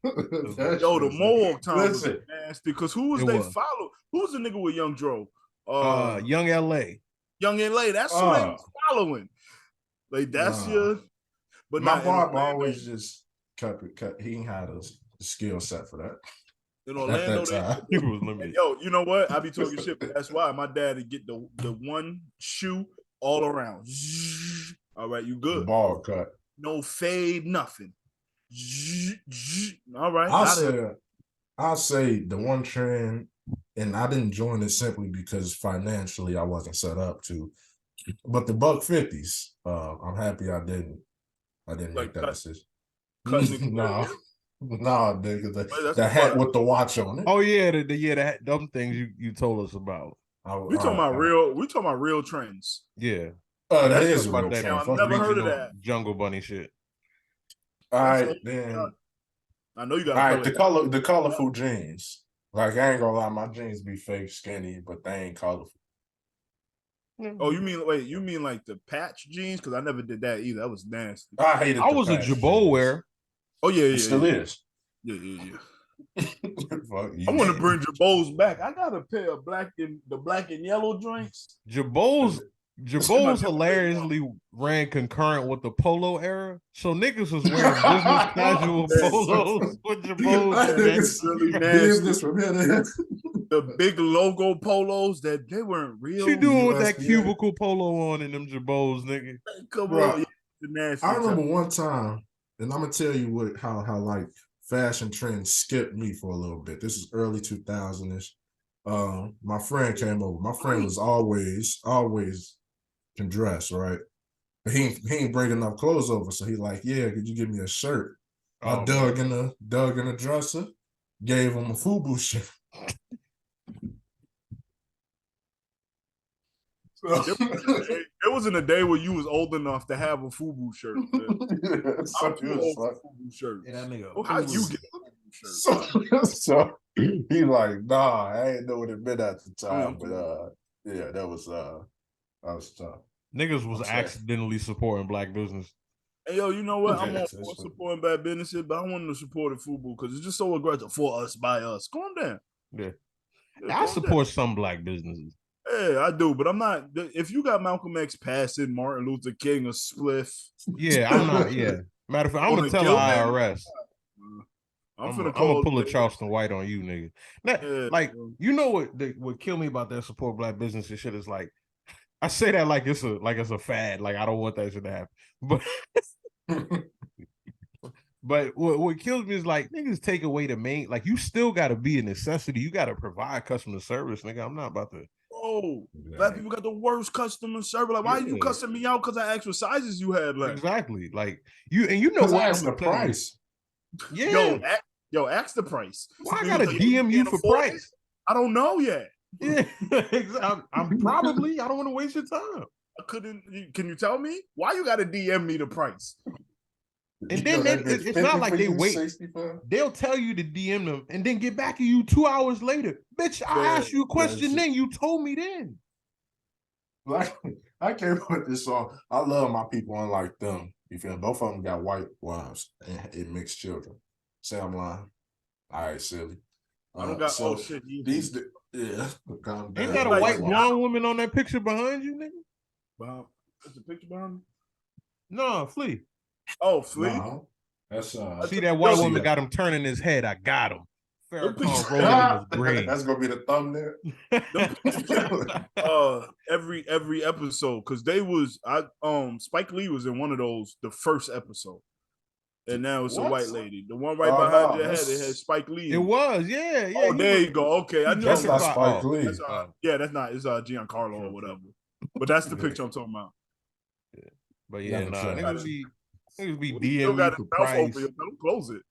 Yo, the Mohawk time was nasty because who was they follow? Who's the nigga with Young Dro? Young LA. Young LA. That's who they was following. Like that's your. But my barber always just kept it. He had a skill set for that. In Orlando, he was limited. Yo, you know what? I be talking shit, but that's why my dad would get the one shoe all around. All right, you good? The ball cut. No fade, nothing. All right. I'll say the one trend, and I didn't join it simply because financially I wasn't set up to. But the $150s, I'm happy I didn't make that decision. No, nigga, the hat with the watch on it. Oh yeah, the dumb things you told us about. We talking about real trends. Yeah. That is real trend. I've never heard of that. Jungle Bunny shit. All right, then. I know you got. All right, the colorful jeans. Like, I ain't gonna lie, my jeans be fake skinny, but they ain't colorful. Oh, you mean like the patch jeans? Because I never did that either. That was nasty. I hated. I was a Jabot wear. Oh yeah, it still is. Yeah. I want to bring Jabots back. I got a pair of black and yellow joints. Jabots hilariously ran concurrent with the polo era, so niggas was wearing business casual polos with Jabots. Really nasty. The big logo polos that they weren't real. What you doing with that cubicle polo on in them Jabots, nigga? Come on, I remember one time and I'm gonna tell you how like fashion trends skipped me for a little bit. This is early 2000s. My friend came over. My friend was always can dress, right? But he ain't bring enough clothes over. So he like, yeah, could you give me a shirt? I dug in the dresser, gave him a FUBU shirt. It wasn't a day where you was old enough to have a FUBU shirt. I'm too old for FUBU shirts. Yeah, that nigga. Well, how you get a FUBU shirt? So he like, nah, I ain't know what it meant at the time, but yeah, that was tough. Niggas was accidentally supporting black business. Hey, yo, you know what? I'm all for supporting bad businesses, but I wanted to support the FUBU because it's just so aggressive for us, by us. Calm down. Yeah I support some black businesses. Yeah, I do, but I'm not. If you got Malcolm X passing Martin Luther King a spliff. Yeah, I'm not. Yeah. Matter of fact, I'm going to tell the IRS. I'm gonna pull a Charleston White on you, nigga. Like, you know what killed me about that support black business and shit is like, I say that like it's a fad. Like, I don't want that shit to happen. But what kills me is like niggas take away the main. Like, you still got to be a necessity. You got to provide customer service, nigga. I'm not about to. Oh, black people got the worst customer service. Like, why are you cussing me out because I asked what sizes you had? Like, exactly. Like you know what? Ask the price. Yeah. Yo, ask the price. Why I gotta DM you for price? I don't know yet. Yeah, I'm probably. I don't want to waste your time. I couldn't. Can you tell me why you gotta DM me the price? And then it's not like they wait. 65? They'll tell you to DM them and then get back to you 2 hours later. Bitch, I asked you a question then. You told me then. Like, I came up with this song. I love my people unlike them. You feel me? Both of them got white wives and mixed children. Say I'm lying. All right, silly. I don't got all shit. Ain't that a white blonde woman on that picture behind you, nigga? Wow. Is the picture behind me? No, Flea. Oh, Flea? No. That's see that white woman got him turning his head. I got him. Farrakhan rolling in his grave. That's gonna be the thumbnail. Every episode, because Spike Lee was in one of those the first episode. And now it's a white lady. The one right behind your head, it has Spike Lee. It was, yeah. Oh, there you go. Okay, I knew that's not Spike Lee. That's not. It's Giancarlo or whatever. But that's the picture I'm talking about. Yeah. But yeah, niggas be DMing you for price. Don't close it.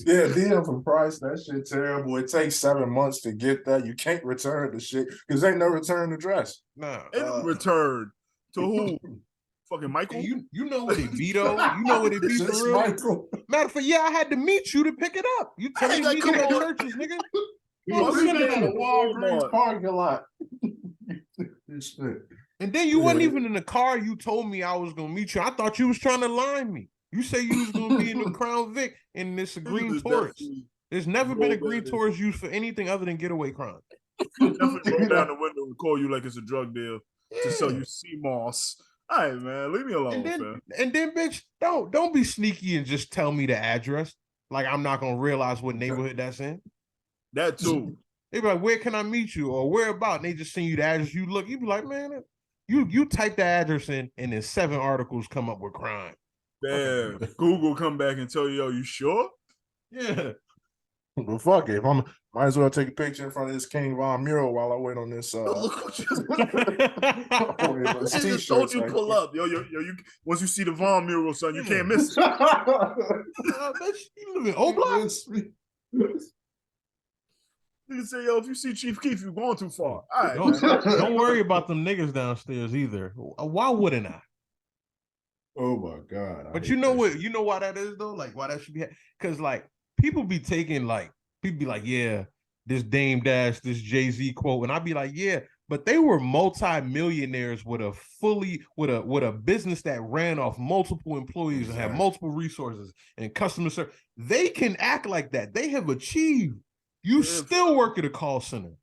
Yeah, DM for price. That shit terrible. It takes 7 months to get that. You can't return the shit because ain't no return address. Nah, ain't no return to who? Fucking Michael. You know what it be though. You know what it be for real. Michael. Matter of fact, I had to meet you to pick it up. You tell me to meet you at churches, nigga. In a Walgreens parking lot. And then you wasn't even in the car. You told me I was gonna meet you. I thought you was trying to line me. You say you was gonna be in the Crown Vic and this a green Taurus. There's never been a green Taurus used for anything other than getaway crime. Definitely roll down the window and call you like it's a drug deal to sell you sea moss. All right, man, leave me alone, man. And then, bitch, don't be sneaky and just tell me the address. Like, I'm not gonna realize what neighborhood that's in. That too. They be like, where can I meet you? Or where about? And they just send you the address. You look, you be like, man, you type the address in, and then 7 articles come up with crime. Damn. Google come back and tell you, yo, you sure? Yeah. Well, fuck it. Might as well take a picture in front of this King Von mural while I wait on this. Look what you just told you pull up. Yo, once you see the Von mural, son, you can't miss it. Bitch, you live in O-Blocks? You can say, yo, if you see Chief Keef, you're going too far. All right. Don't worry about them niggas downstairs either. Why wouldn't I? Oh my God. But you know what? You know why that is though? Like, why that should be? Because like people be like, yeah, this Dame Dash, this Jay-Z quote, and I'd be like, yeah, but they were multi-millionaires with a business that ran off multiple employees and had multiple resources and customer service. They can act like that. They have achieved. You still work at a call center.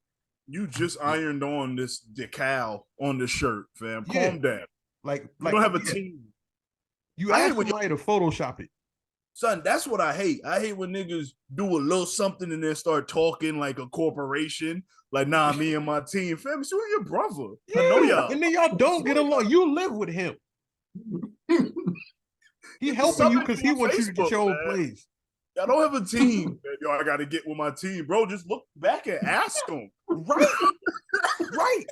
You just ironed on this decal on the shirt, fam. Calm down. Like you don't have a team. You asked somebody to Photoshop it. Son, that's what I hate. I hate when niggas do a little something and then start talking like a corporation. Like, nah, me and my team. Fam, so your brother. Yeah. I know y'all. And then y'all don't get along. You live with him. He helping you because he wants you to get your own man. plays. I don't have a team. Yo, I got to get with my team, bro. Just look back and ask them. Right. Right.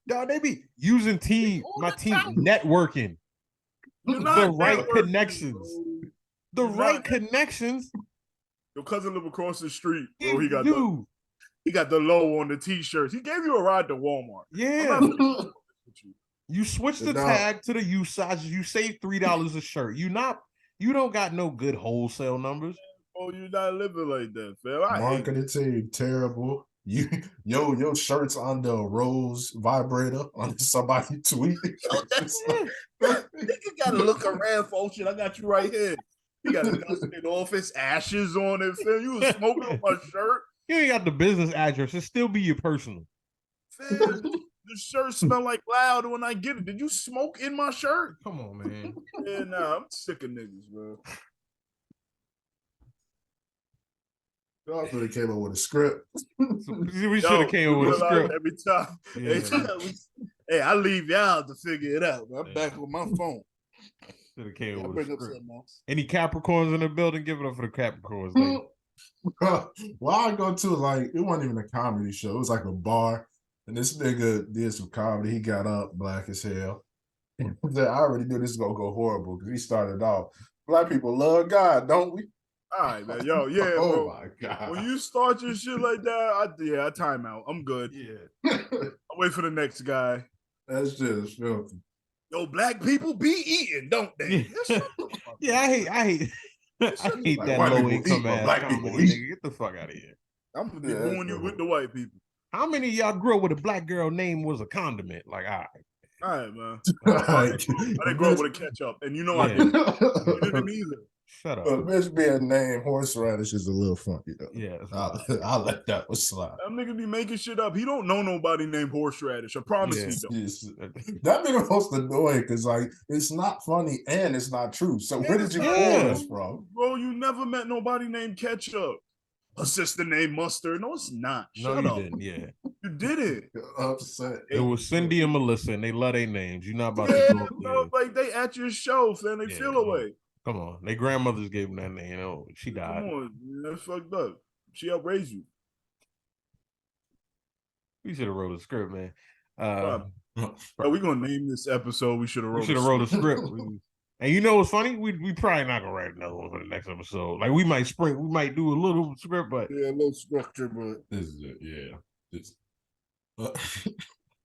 Dog, they be using my team networking. The right connections. Bro. The right connections. Your cousin live across the street, bro. He got the low on the t-shirts. He gave you a ride to Walmart. Yeah. You switch the tag to the U sizes. You save $3 a shirt. You don't got no good wholesale numbers. Oh, you're not living like that, fam. Marketing team terrible. Your shirt's under a Rose vibrator on somebody tweet. Nigga gotta look around, folks. I got you right here. You got to dust it off. It's ashes on it, fam. You was smoking on my shirt. You ain't got the business address. It still be your personal. Fam, the shirt smell like loud when I get it. Did you smoke in my shirt? Come on, man. Yeah, nah, I'm sick of niggas, bro. Y'all should have came up with a script. We should have came up with a script. Every time. Hey, I leave y'all to figure it out. I'm back with my phone. Should have came up with a script. Any Capricorns in the building? Give it up for the Capricorns, lady. Well, I go to it wasn't even a comedy show. It was like a bar. And this nigga did some comedy. He got up black as hell. I already knew this was going to go horrible because he started off. Black people love God, don't we? All right, man. Yo, yeah, oh bro. My God. When you start your shit like that, I time out. I'm good. Yeah. I'll wait for the next guy. That's just filthy. Yo, black people be eating, don't they? Yeah, I hate that low income ass black comment, people nigga. Get the fuck out of here. I'm gonna be booing you with the white people. How many of y'all grew up with a black girl name was a condiment? Like, all right, man. I didn't grow up with a ketchup, and I didn't. You didn't either. Shut up. But bitch being named horseradish is a little funky though. Yeah, I'll let that one slide. That nigga be making shit up. He don't know nobody named horseradish. I promise he don't. That nigga most annoying because it's not funny and it's not true. So where did you pull this from? Bro, you never met nobody named ketchup. A sister named mustard. No, it's not. Shut up. Didn't. Yeah, you did it. Upset. It was Cindy and Melissa, and they love their names. You're not about to go. Bro, like they at your show, fam. They feel away. Come on, their grandmothers gave them that name. Oh, she died. Come on, that's fucked up. She outraised you. We should have wrote a script, man. We gonna name this episode. We should have wrote a script. And you know what's funny? We probably not gonna write another one for the next episode. Like we might do a little script, but a little structure, but this is it. Yeah.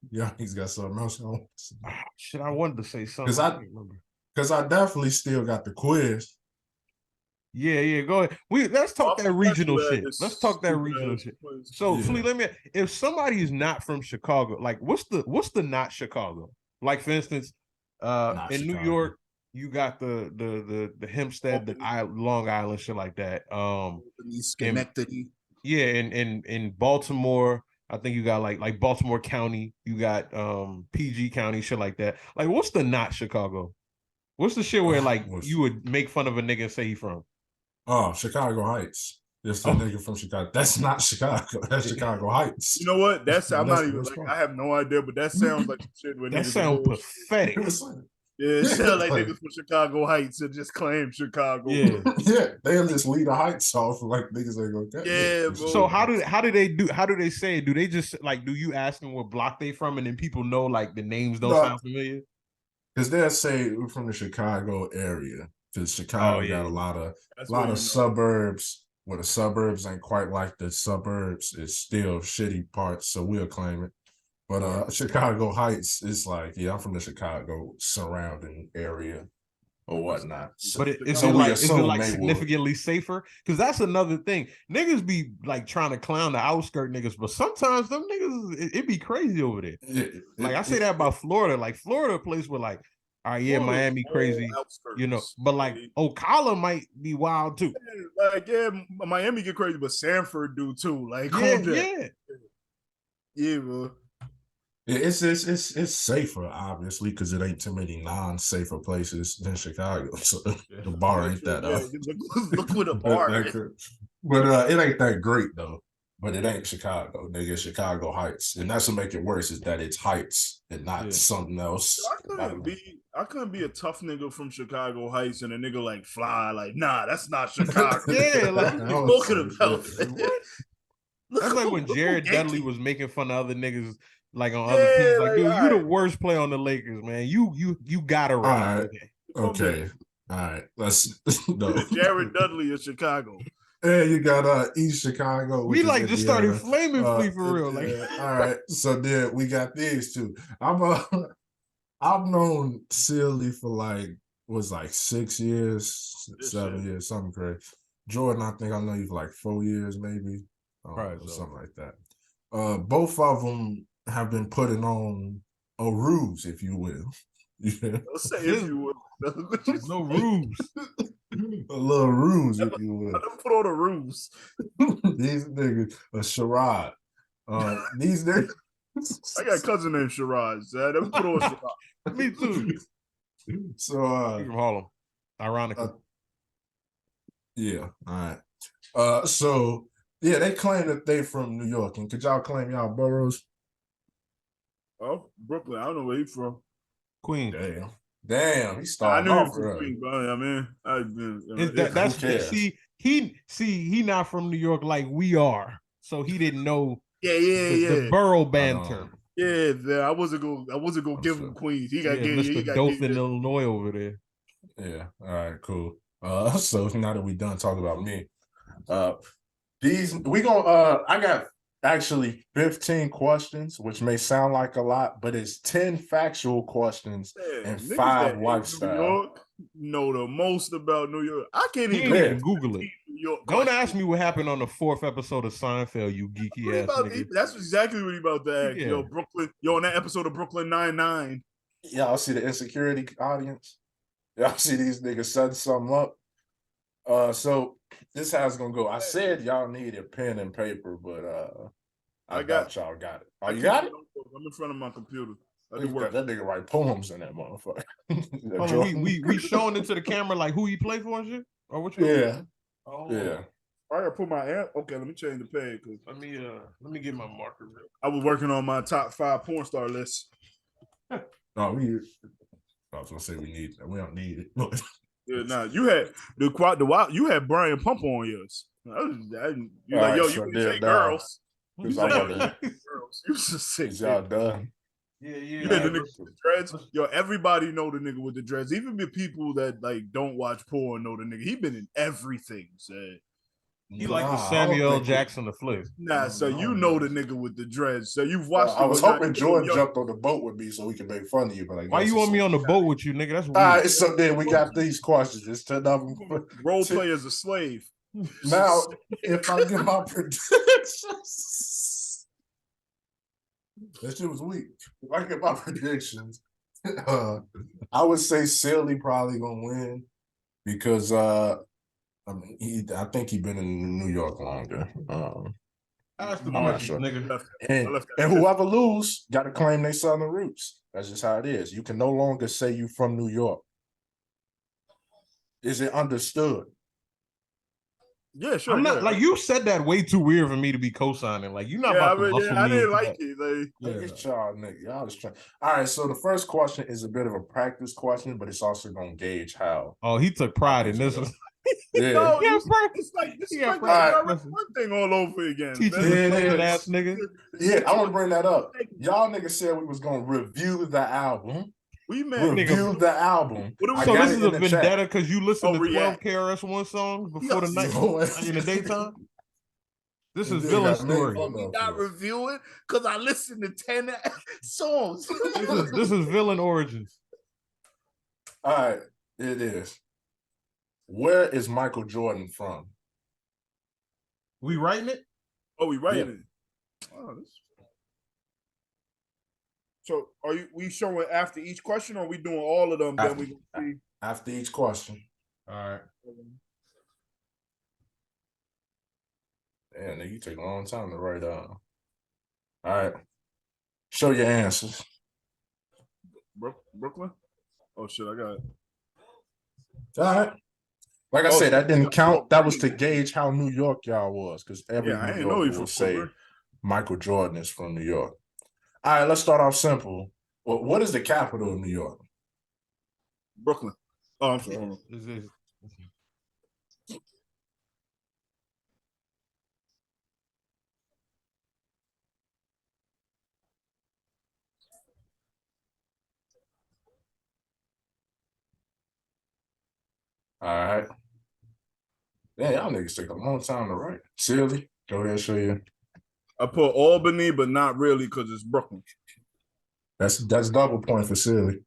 Yeah, he's got something else on. Shit, I wanted to say something. Because I definitely still got the quiz. Yeah, go ahead. Let's talk that regional shit. Let's talk that regional shit. So, Flea, if somebody is not from Chicago, like what's the not Chicago? Like for instance, in New York, you got the Hempstead, the Long Island, shit like that. Schenectady. In Baltimore, I think you got like Baltimore County, you got PG County, shit like that. Like, what's the not Chicago? What's the shit where like you would make fun of a nigga and say he from? Oh, Chicago Heights. Just a nigga from Chicago. That's not Chicago. That's Chicago Heights. You know what? I'm not even like I have no idea, but that sounds like shit. That sounds pathetic. Yeah, it sounds like niggas from Chicago Heights that just claim Chicago. Yeah, they'll just leave the Heights off like niggas ain't gonna get. Yeah, bro. So how do they say it? Do they just like do you ask them what block they from and then people know like the names don't sound familiar? Because they'll say we're from the Chicago area. Because Chicago got a lot of suburbs. Where the suburbs ain't quite like the suburbs, it's still shitty parts, so we'll claim it. But Chicago Heights is like, I'm from the Chicago surrounding area or whatnot. But is it significantly safer? Because that's another thing. Niggas be like trying to clown the outskirt niggas, but sometimes them niggas, it be crazy over there. I say that about Florida. Like Florida, a place where like, all right, Miami crazy, but like Ocala might be wild too. Miami get crazy, but Sanford do too. Like, bro. It's safer, obviously, because it ain't too many non-safer places than Chicago. So the bar ain't that up. Look what the bar is. But it ain't that great though. But it ain't Chicago, nigga. Chicago Heights, and that's what make it worse is that it's Heights and not something else. I couldn't be a tough nigga from Chicago Heights and a nigga like Fly. Like, nah, that's not Chicago. Yeah, like what you talking about? what? That's like when Jared Dudley Yankee. was making fun of other niggas like on other Yeah, teams. Like, like, dude, all you the right. worst player on the Lakers, man. You gotta All rap. right. Okay. All right. Let's no. Jared Dudley of Chicago. And you got East Chicago, which We is like just started Indiana. flaming Flea for real. Like, All right. So then we got these two. I've known Silly for like 6 years, 7 years, something crazy. Jordan, I think I know you for like 4 years, maybe, or something like that. Both of them have been putting on a ruse, if you will. Yeah. Don't say if you will. There's no ruse. A little ruse, if you will. I don't put on the ruse. These niggas, a charade. These niggas. I got a cousin named Shiraz. Let me put on Shiraz. Me too. So He's from Harlem. Ironically. Yeah. All right. So yeah, they claim that they from New York. And could y'all claim y'all boroughs? Oh, Brooklyn. I don't know where he's from. Queen. Damn, he started I off knew he was from Queen, but he not from New York like we are. So he didn't know the borough banter. Yeah, I wasn't gonna give him Queens. He got Mr. Dothan, Illinois over there. Yeah. All right, cool. So now that we done talking about me, I got actually 15 questions, which may sound like a lot, but it's 10 factual questions and 5 lifestyle. Know the most about New York. I can't even Google it. Don't ask me what happened on the 4th episode of Seinfeld, you geeky ass nigga. That's exactly what he about to ask. Yo, Brooklyn. Yo, on that episode of Brooklyn Nine-Nine. Y'all see the insecurity audience? Y'all see these niggas setting something up? So this how it's gonna go. I said y'all need a pen and paper, but I got y'all got it. Oh, you got it? I'm in front of my computer. That nigga write poems in that motherfucker. we showing it to the camera like who he play for and shit? Or what you Yeah. Oh. Yeah. I gotta put my amp. Okay, let me change the page. Let me get my marker real. I was working on my top 5 porn star list. No, I was gonna say we need that. We don't need it. Yeah, nah, you had you had Brian Pump on yours. You like, yo, you can say girls. You say girls. You just say y'all done. Yeah, the nigga with the dreads. Yo, everybody know the nigga with the dreads. Even the people that like don't watch porn know the nigga. He been in everything, said. He like the Samuel L. Jackson the flick. Nah, so you know the nigga with the dreads. So you've watched. I was hoping Jordan jumped on the boat with me so we can make fun of you. But why you want me on the boat with you, nigga? That's weird. All right, so then we got these questions. It's 10 of them. Role play as a slave. Now, if I get my predictions. That shit was weak. If I get my predictions, I would say Silly probably gonna win because I think he's been in New York longer. That's the question, nigga. And whoever lose got to claim they Southern roots. That's just how it is. You can no longer say you from New York. Is it understood? Yeah, sure. I'm not like you said that way too weird for me to be co-signing. Like you're not about to muscle me. I didn't like it. Look at y'all, nigga. Y'all just trying. All right, so the first question is a bit of a practice question, but it's also gonna gauge how. Oh, he took pride in this one. Yeah, no, it's like one thing all over again. Ass nigga. Yeah, I want to bring that up. Y'all niggas said we was gonna review the album. We meant review the album. So this is a vendetta because you listen to 12 KRS-One songs before the night in the daytime. This is villain story. Not reviewing because I listened to 10 songs. This is villain origins. All right, it is. Where is Michael Jordan from? We writing it? Oh, we writing it. Oh, so we showing after each question or are we doing all of them? After each question. All right. Damn, nigga, you take a long time to write down. All right. Show your answers. Brooklyn? Oh shit, I got it. All right. Like I said, that didn't count. That was to gauge how New York y'all was, because every New Yorker will say Michael Jordan is from New York. All right, let's start off simple. Well, what is the capital of New York? Brooklyn. Oh, I'm sorry. Hold on. All right. Yeah, y'all niggas take a long time to write. Silly. Go ahead, show you. I put Albany, but not really because it's Brooklyn. That's double point for silly.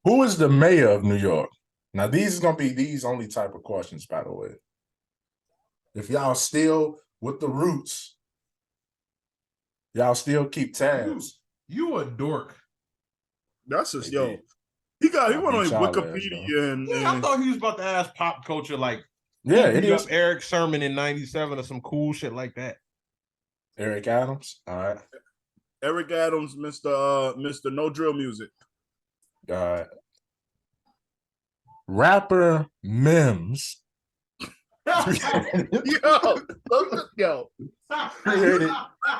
Who is the mayor of New York? Now, these is gonna be these only type of questions, by the way. If y'all still with the roots, y'all still keep tabs. You a dork. That's just yo. He went on Wikipedia and I thought he was about to ask pop culture like it is Eric Sermon in '97 or some cool shit like that. Eric Adams. All right. Eric Adams, Mr. No Drill Music. Rapper Mims. Yo. Created.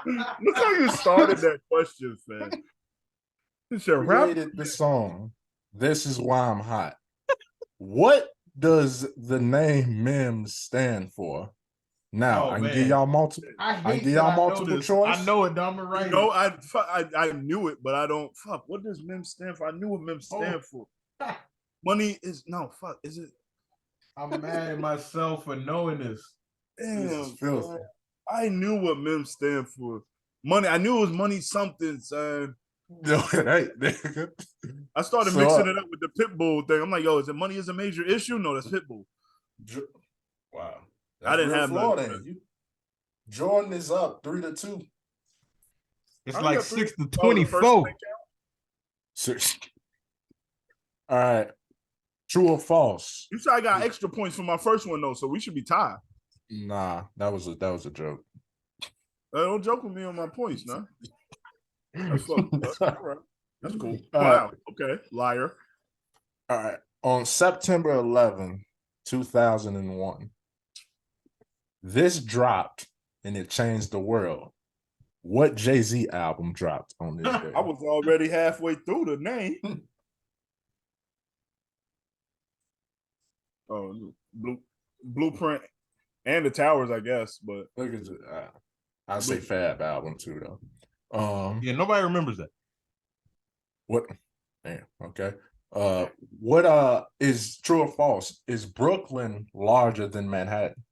Look how you started that question, fam. Created the song "This Is Why I'm Hot." What does the name Mims stand for? Now I can give y'all multiple. I give y'all multiple choice. I know it, Dom. Right? You know, I knew it, but I don't. Fuck. What does Mims stand for? I knew what Mims stand for. Money is no fuck. Is it? I'm mad at myself for knowing this. Damn, I knew what Mims stand for. Money. I knew it was money something, son. No, right. I started mixing it up with the Pitbull thing. I'm like, yo, is it money is a major issue? No, that's Pitbull. Wow. That's I didn't have that. Jorden is up 3-2. It's like 6-24. All right. True or false? You said I got extra points for my first one though, so we should be tied. Nah, that was a joke. Don't joke with me on my points, no. That's fucked up. All right. That's cool. Wow. Okay. Liar. All right. On September 11, 2001, this dropped and it changed the world. What Jay-Z album dropped on this day? I was already halfway through the name. Blueprint and the Towers, I guess. But look at I say Fab album too, though. Yeah, nobody remembers that. What? Damn. Okay. What is true or false? Is Brooklyn larger than Manhattan?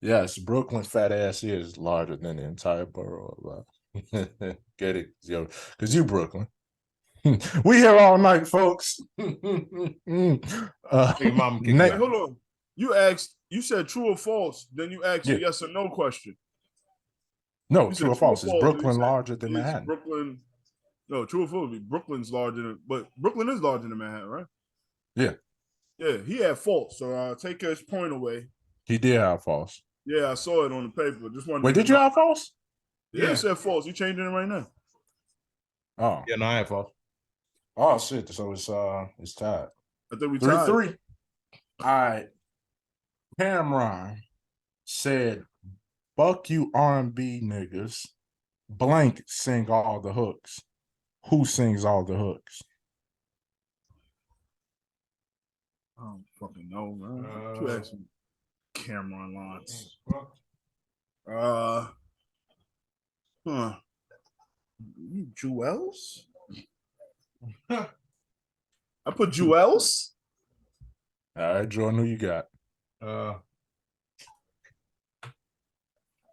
Yes, Brooklyn fat ass is larger than the entire borough of get it, yo, because you Brooklyn. We here all night, folks. Hey, hold on. You said true or false, then you asked a yes or no question. No, true or false. Is Brooklyn larger than Manhattan? Brooklyn. No, true or false. Brooklyn's larger than, but Brooklyn is larger than Manhattan, right? Yeah. Yeah, he had false, so take his point away. He did have false. Yeah, I saw it on the paper. Just wanted. Wait, did you have false? Yeah, it said false. You changing it right now. Oh. Yeah, no, I have false. Oh shit! So it's tied. I think we tied 3-3. All right. Cameron said, "Fuck you, R&B niggas." Blank sing all the hooks. Who sings all the hooks? I don't fucking know, man. You asking Cameron lines. Jewels? I put Jewels. All right, Jordan, who you got?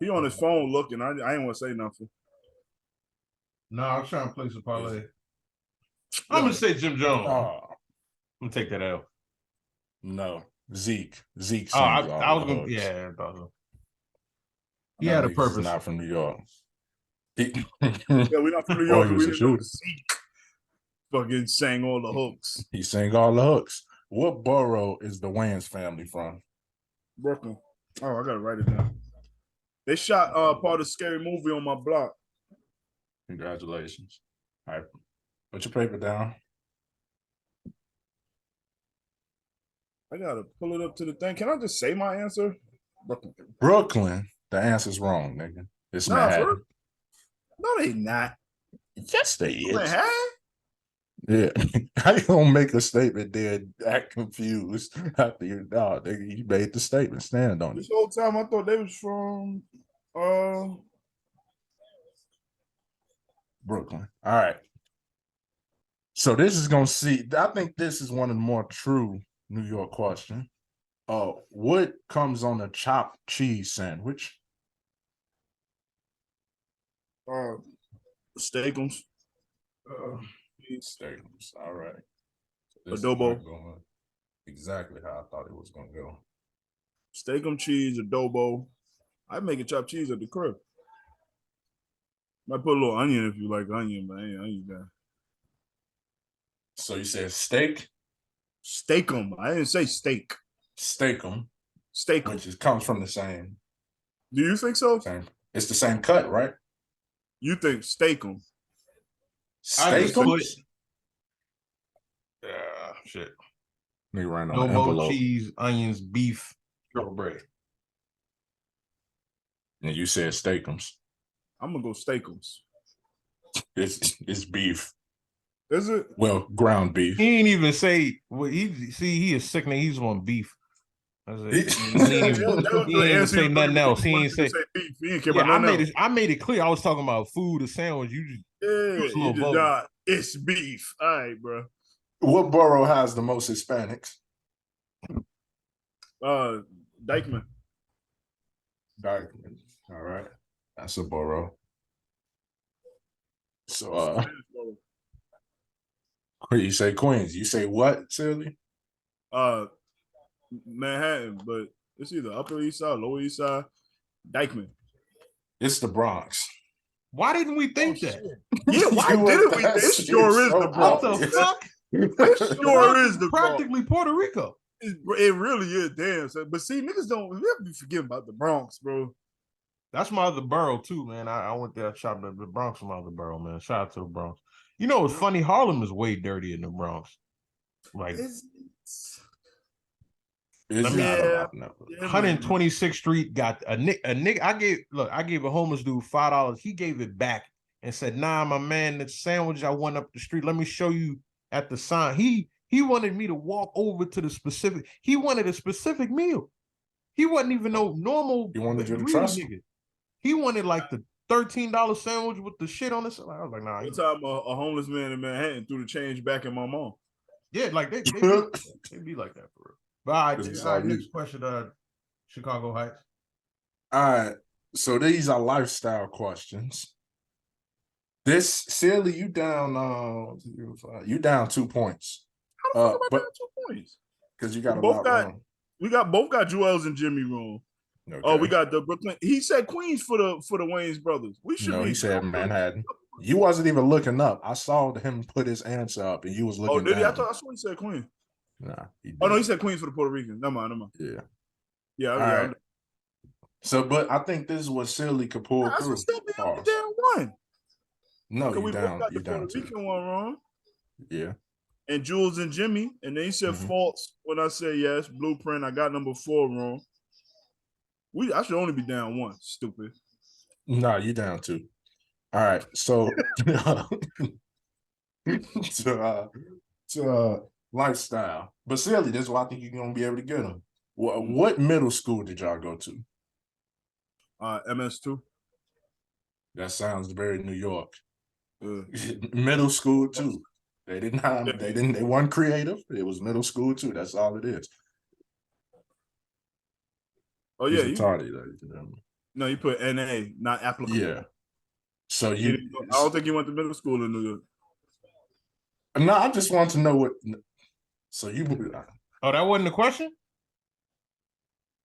He on his phone looking. I ain't want to say nothing. No, I'm trying to place a parlay. I'm gonna say Jim Jones. I'm gonna take that out. No, Zeke. Zeke. I was gonna. Yeah, I thought so. He had a purpose. He's not from New York. Yeah, we're not from New York. We didn't know Zeke fucking sang all the hooks. He sang all the hooks. What borough is the Wayans family from? Brooklyn. Oh, I gotta write it down. They shot part of Scary Movie on my block. Congratulations. All right. Put your paper down. I gotta pull it up to the thing. Can I just say my answer? Brooklyn. The answer's wrong, nigga. It's Nah, Manhattan. no, they not. Yes, they is. Manhattan? Yeah. How you gonna make a statement then act confused after you nigga, you made the statement. Stand on it. This whole time I thought they was from Brooklyn. All right. So this is gonna see. I think this is one of the more true New York question. What comes on a chopped cheese sandwich? Steakums. Steakums. All right. So Adobo. Exactly how I thought it was gonna go. Steakum cheese, adobo. I make a chopped cheese at the crib. Might put a little onion if you like onion, but I ain't onion guy. So you said steak? Steakum. I didn't say steak. Steakum. Steakum. Which comes from the same. Do you think so? Same. It's the same cut, right? You think steakum? Steakum? Shit. Me ran on No the more envelope. cheese, onions, beef, bread. And you said steakums. I'm gonna go steakums. It's beef. Is it? Well, ground beef. He ain't even say. Well, he is sick. He's on beef. That's it. He ain't say nothing else. He ain't say. He ain't care Yeah, about nothing else. I made it clear. I was talking about food or sandwich. You just You just not. It's beef. All right, bro. What borough has the most Hispanics? Dykeman. Dykeman. All right. That's a borough. So you say Queens. You say what, Silly? Manhattan, but it's either Upper East Side, Lower East Side. Dykeman. It's the Bronx. Why didn't we think that? Yeah, why didn't we? It sure is the Bronx. What the fuck? It sure is the practically Bronx. Puerto Rico. It really is, damn. So, but see, niggas don't ever be forgetting about the Bronx, bro. That's my other borough too, man. I went there, shopped at the Bronx, my other borough, man. Shout out to the Bronx. You know what's funny? Harlem is way dirtier than the Bronx. Like, Is it? 126th Street got a nigga. I gave a homeless dude $5. He gave it back and said, "Nah, my man, the sandwich I went up the street. Let me show you at the sign." He wanted me to walk over to the specific. He wanted a specific meal. He wasn't even no normal. He wanted you to trust him. He wanted like the $13 sandwich with the shit on it. I was like, nah. One time a homeless man in Manhattan threw the change back in my mom. Yeah, like they be like that for real. But all right, next question, Chicago Heights. All right. So these are lifestyle questions. This Silly, you down 2 points. How the fuck am I down 2 points? Because you got wrong. We both got Joel's and Jimmy wrong. Okay. Oh, we got the Brooklyn. He said Queens for the Wayans brothers. We should be. He said Manhattan. You wasn't even looking up. I saw him put his answer up, and you was looking. Oh, did he? down. I saw he said Queens. Nah. No, he said Queens for the Puerto Ricans. Never mind. Yeah. Yeah. All right. So, but I think this is what Silly could pull through. I still be down one. No, you down. You down the Puerto Rican one wrong. Yeah. And Jules and Jimmy, and then he said false when I say yes. Blueprint, I got number 4 wrong. I should only be down 1. Stupid. No, you down 2. All right. So to lifestyle. But Silly, this is why I think you're gonna be able to get them. What middle school did y'all go to? MS2. That sounds very New York. Middle school too. They weren't creative. It was middle school too. That's all it is. Oh yeah, no, you put NA, not applicable. Yeah. So I don't think you went to middle school in New York. No, I just want to know what. So you. Oh, that wasn't the question?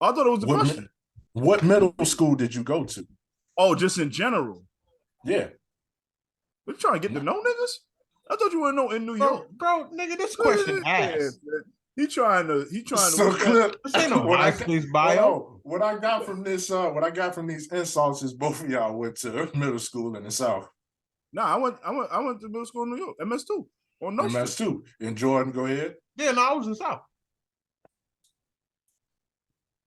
I thought it was the question. What middle school did you go to? Oh, just in general. Yeah. We're trying to get to know niggas. I thought you want to know in New York, bro. Nigga, this question ass. He trying to. So this ain't no MySpace bio. What I got from this, what I got from these insults is both of y'all went to middle school in the South. No, I went to middle school in New York, MS2. On no MS2. And Jorden, go ahead. Yeah, no, I was in the South.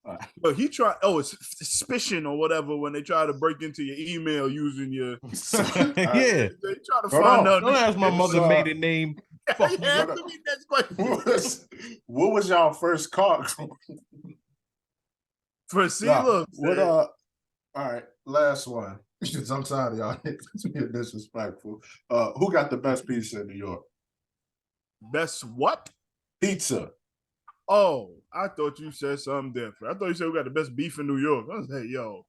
But he tried. Oh, it's suspicion or whatever when they try to break into your email using your. Yeah. They try to find out. Don't ask my mother maiden name. Fuck me next question. What was y'all first call? Priscilla. What all right, last one. Because I'm tired of y'all being disrespectful. Who got the best pizza in New York? Best what? Pizza. Oh, I thought you said something different. I thought you said we got the best beef in New York. I was like, yo,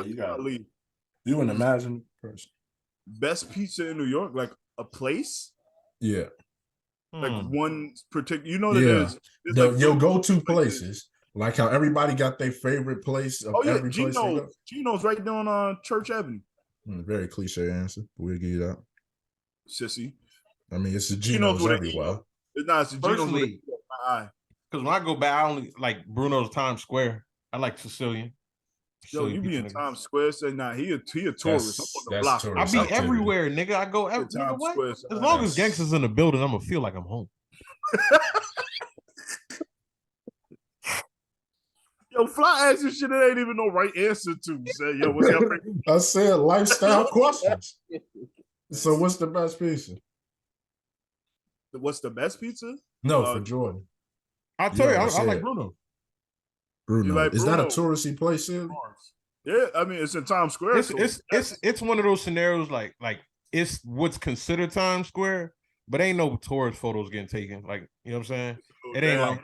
you got leave. You an imagine person. Best pizza in New York, like a place? Yeah. Like one particular, you know that there's like your go-to places. Like how everybody got their favorite place of every place. Gino's right down on Church Avenue. Very cliche answer, but we'll give you that. Sissy. I mean, it's a Gino's everywhere. It's not. It's a Gino's. Because when I go back, I only like Bruno's Times Square. I like Sicilian. Yo, you be in Times Square? Say, nah, he a tourist. I'm on the block. I be everywhere, nigga. I go everywhere. As long as gangsters in the building, I'm gonna feel like I'm home. Yo, Fly asked you shit that ain't even no right answer to. Say, yo, what's your favorite? I said lifestyle questions. So what's the best pizza? What's the best pizza? No, for Jorden. I'll tell you, I like Bruno. Bruno. Like is that a touristy place here? Yeah, I mean it's in Times Square. It's one of those scenarios like it's what's considered Times Square, but ain't no tourist photos getting taken. Like, you know what I'm saying? It ain't like,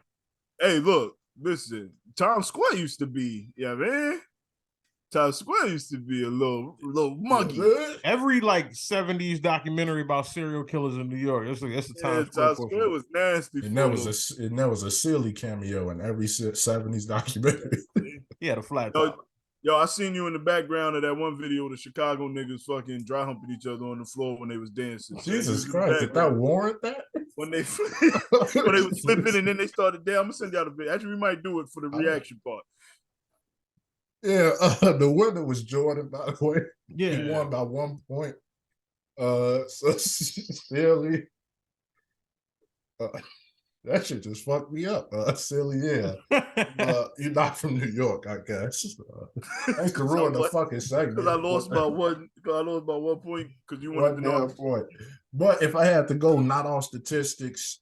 hey, look, listen, Times Square used to be, man. Times Square used to be a little muggy. Every like 70s documentary about serial killers in New York. It's the Times Square. Times Square was nasty. And that was a silly cameo in every 70s documentary. Yeah, the flat top. Yo, I seen you in the background of that one video of the Chicago niggas fucking dry humping each other on the floor when they was dancing. Jesus Christ, did that warrant that? When they was flipping and then they started down. I'm gonna send y'all the video. Actually, we might do it for the reaction part. Yeah, the winner was Jorden, by the way. Yeah. He won by 1 point. So silly. That shit just fucked me up. Silly, yeah. You're not from New York, I guess. Thanks to ruin the fucking segment. Because I lost by 1 point because you wanted to know. Point. But if I had to go not on statistics,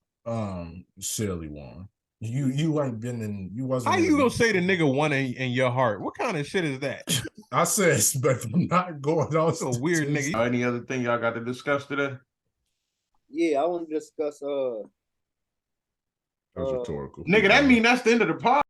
silly one. You ain't been in. You wasn't. How you gonna say the nigga won in your heart? What kind of shit is that? I said, but I'm not going on. That's a weird nigga. Any other thing y'all got to discuss today? Yeah, I want to discuss. That was rhetorical. Nigga, that mean that's the end of the pod.